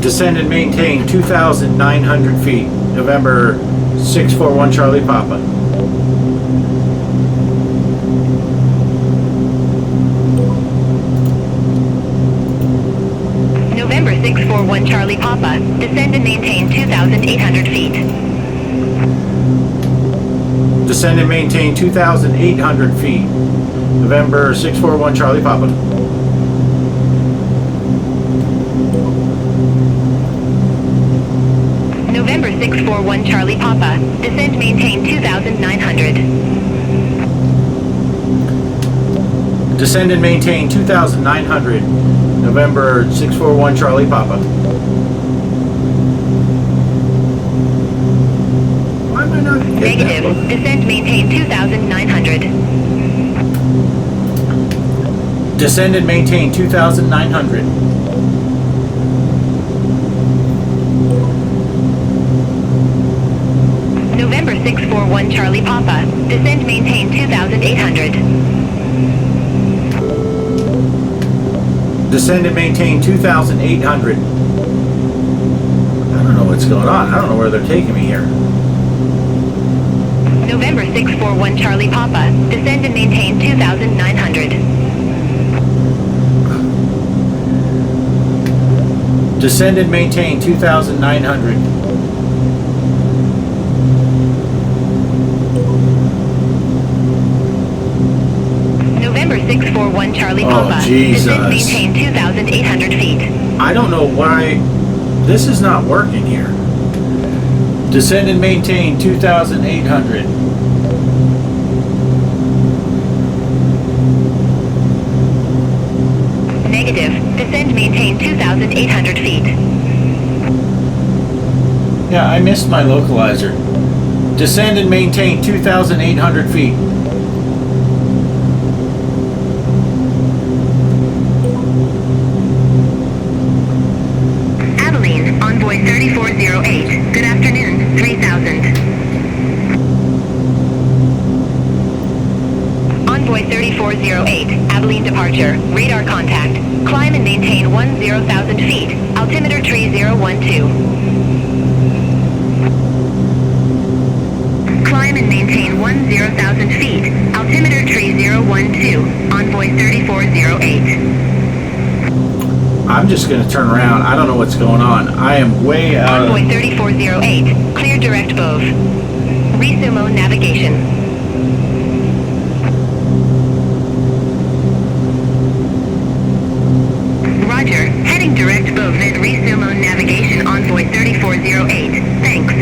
Descend and maintain 2,900 feet. November 641 Charlie Papa. November 641 Charlie Papa. Descend and maintain 2,800 feet. Descend and maintain 2,800 feet. November 641 Charlie Papa. November 641 Charlie Papa. Descend maintain 2,900. Descend and maintain 2,900. November 641 Charlie Papa. Why am I not getting that Negative. one? Descend maintain 2,900. Descend and maintain 2,900. November 641 Charlie Papa. Descend maintain 2,800. Descend and maintain 2,800. I don't know what's going on. I don't know where they're taking me here. November 641 Charlie Papa. Descend and maintain 2,900. Descend and maintain 2,900. November 641 Charlie Papa. Jesus. Descend maintain 2,800 feet. I don't know why this is not working here. Descend and maintain 2,800. Negative. Descend maintain 2,800 feet. Yeah, I missed my localizer. Descend and maintain 2,800 feet. Abilene, Envoy 3408. Good afternoon, 3,000. Envoy 3408, Abilene departure. Radar contact. Climb and maintain 10,000 feet. Altimeter tree 012. Climb and maintain 10,000 feet. Altimeter tree 012. Envoy 3408. I'm just going to turn around. I don't know what's going on. I am way out Envoy of... 3408. Clear direct Bove. Resumo navigation. Roger. Heading direct Bove vid resumo navigation Envoy 3408. Thanks.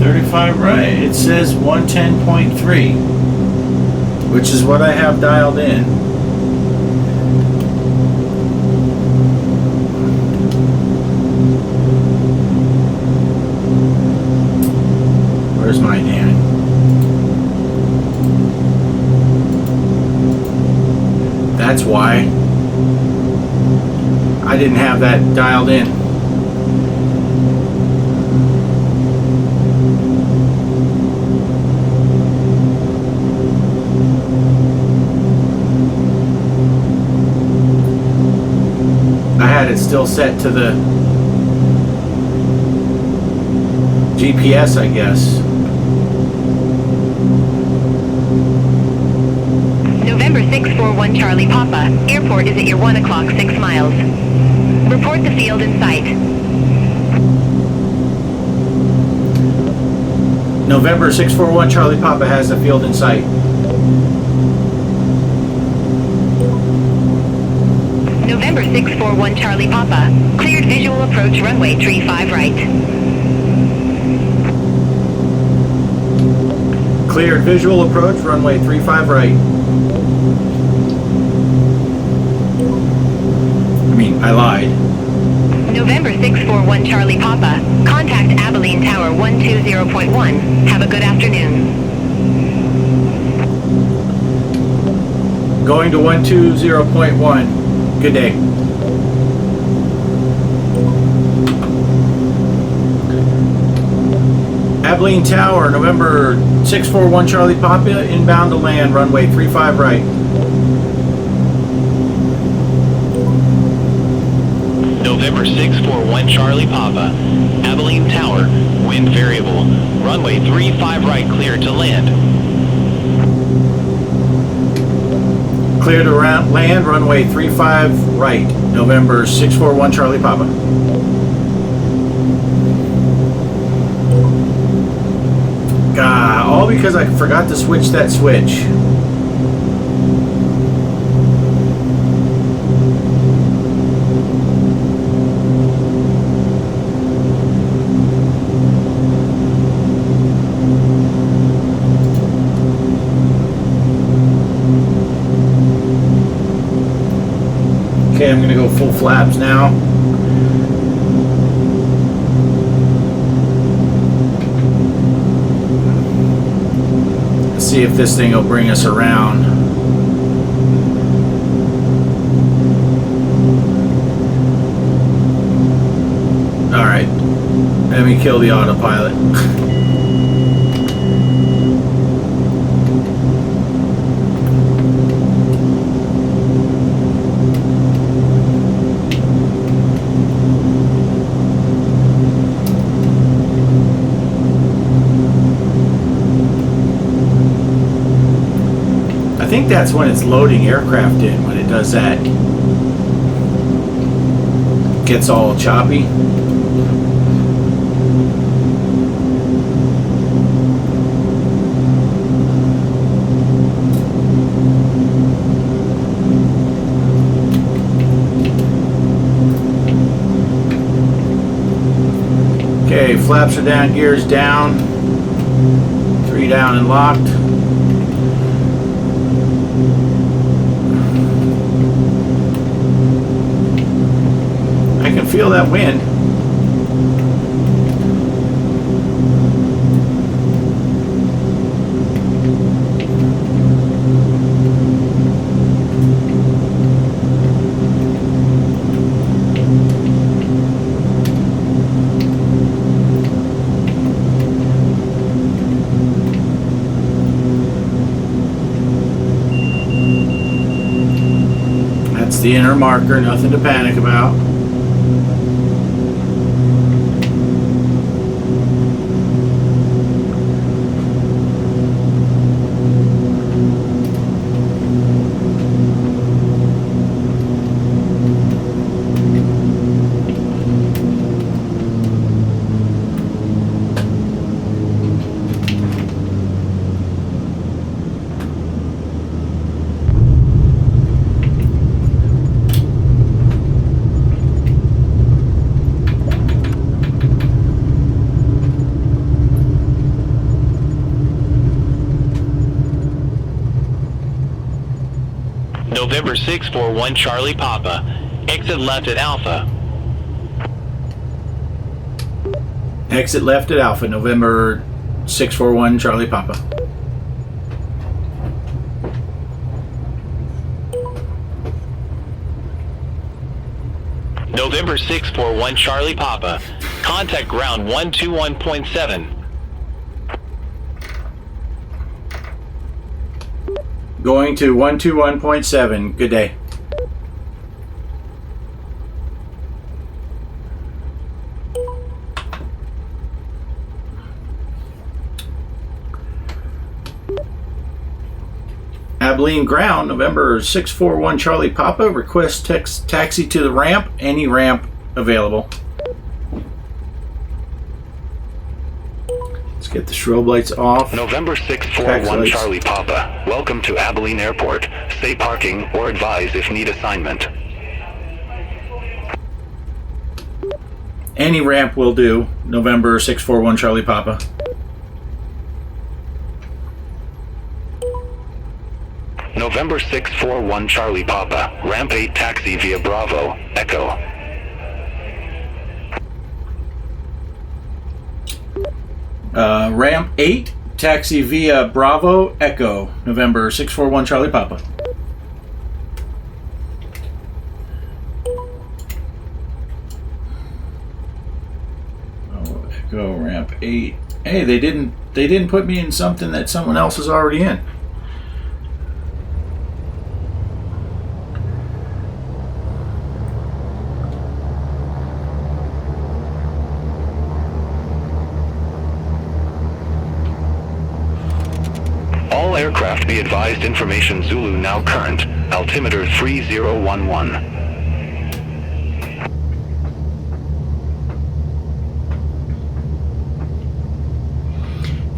35 right. It says 110.3, which is what I have dialed in. Where's my Dan? That's why I didn't have that dialed in. I had it still set to the GPS, I guess. November 641 Charlie Papa. Airport is at your 1 o'clock 6 miles. Report the field in sight. November 641 Charlie Papa has the field in sight. November 641 Charlie Papa. Cleared visual approach runway tree 5 right. Cleared visual approach runway 35 right. I lied. November 641 Charlie Papa. Contact Abilene Tower 120.1. Have a good afternoon. Going to 120.1. Good day. Abilene Tower, November 641 Charlie Papa, inbound to land, runway 35 right. November 641 Charlie Papa, Abilene Tower, wind variable, runway 35 right cleared to land. Clear to land, runway 35 right, November 641 Charlie Papa. God, all because I forgot to switch that switch. Okay, I'm going to go full flaps now. Let's see if this thing will bring us around. Alright, let me kill the autopilot. I think that's when it's loading aircraft in, when it does that. Gets all choppy. Okay, flaps are down, gears down. 3 down and locked. I can feel that wind. That's the inner marker, nothing to panic about. November 641 Charlie Papa, exit left at Alpha. Exit left at Alpha, November 641 Charlie Papa. November 641 Charlie Papa, contact ground 121.7. Going to 121.7. Good day. Abilene ground, November 641 Charlie Papa. Request taxi to the ramp. Any ramp available. Let's get the strobe lights off. November 641 Charlie Papa. Welcome to Abilene Airport. Stay parking or advise if need assignment. Any ramp will do. November 641 Charlie Papa. November 641 Charlie Papa. Ramp 8 taxi via Bravo, Echo. Ramp 8, taxi via Bravo, Echo, November 641 Charlie Papa. Oh, Echo, ramp 8. Hey, they didn't put me in something that someone else is already in. Be advised, information Zulu now current. Altimeter 3011.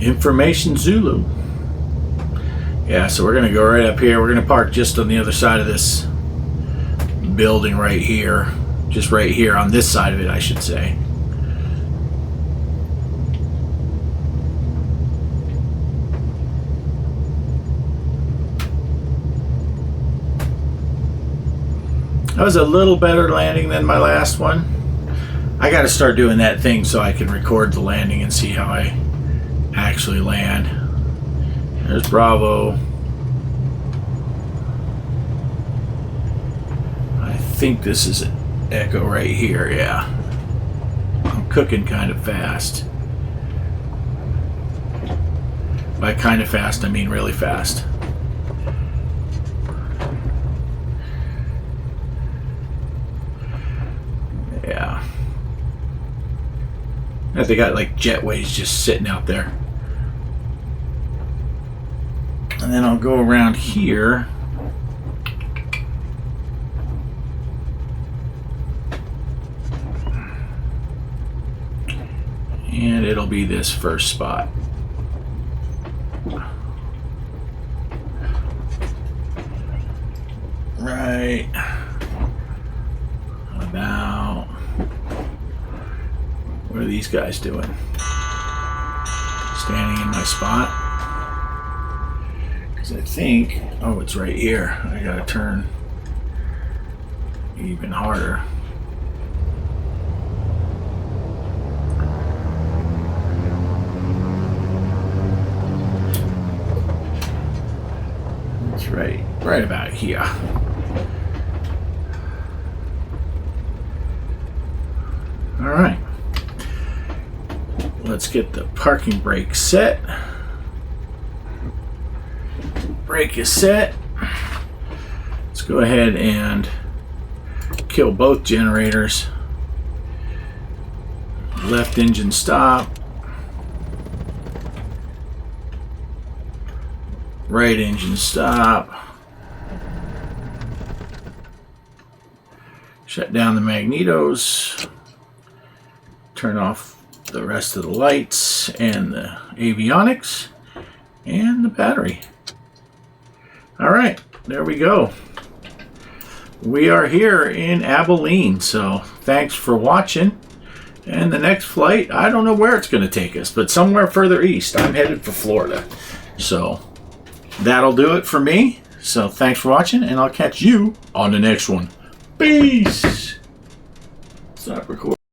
Information Zulu. Yeah, so we're going to go right up here. We're going to park just on the other side of this building right here. Just right here on this side of it, I should say. That was a little better landing than my last one. I got to start doing that thing so I can record the landing and see how I actually land. There's Bravo. I think this is an Echo right here, yeah. I'm cooking kind of fast. By kind of fast, I mean really fast. Yeah. They got like jetways just sitting out there. And then I'll go around here. And it'll be this first spot. Right about, what are these guys doing? Standing in my spot. Because I think, oh, it's right here. I gotta turn even harder. That's right about here. All right, let's get the parking brake set. Brake is set. Let's go ahead and kill both generators. Left engine stop. Right engine stop. Shut down the magnetos. Turn off the rest of the lights and the avionics and the battery. All right, there we go. We are here in Abilene, so thanks for watching. And the next flight, I don't know where it's going to take us, but somewhere further east. I'm headed for Florida. So that'll do it for me. So thanks for watching, and I'll catch you on the next one. Peace. Stop recording.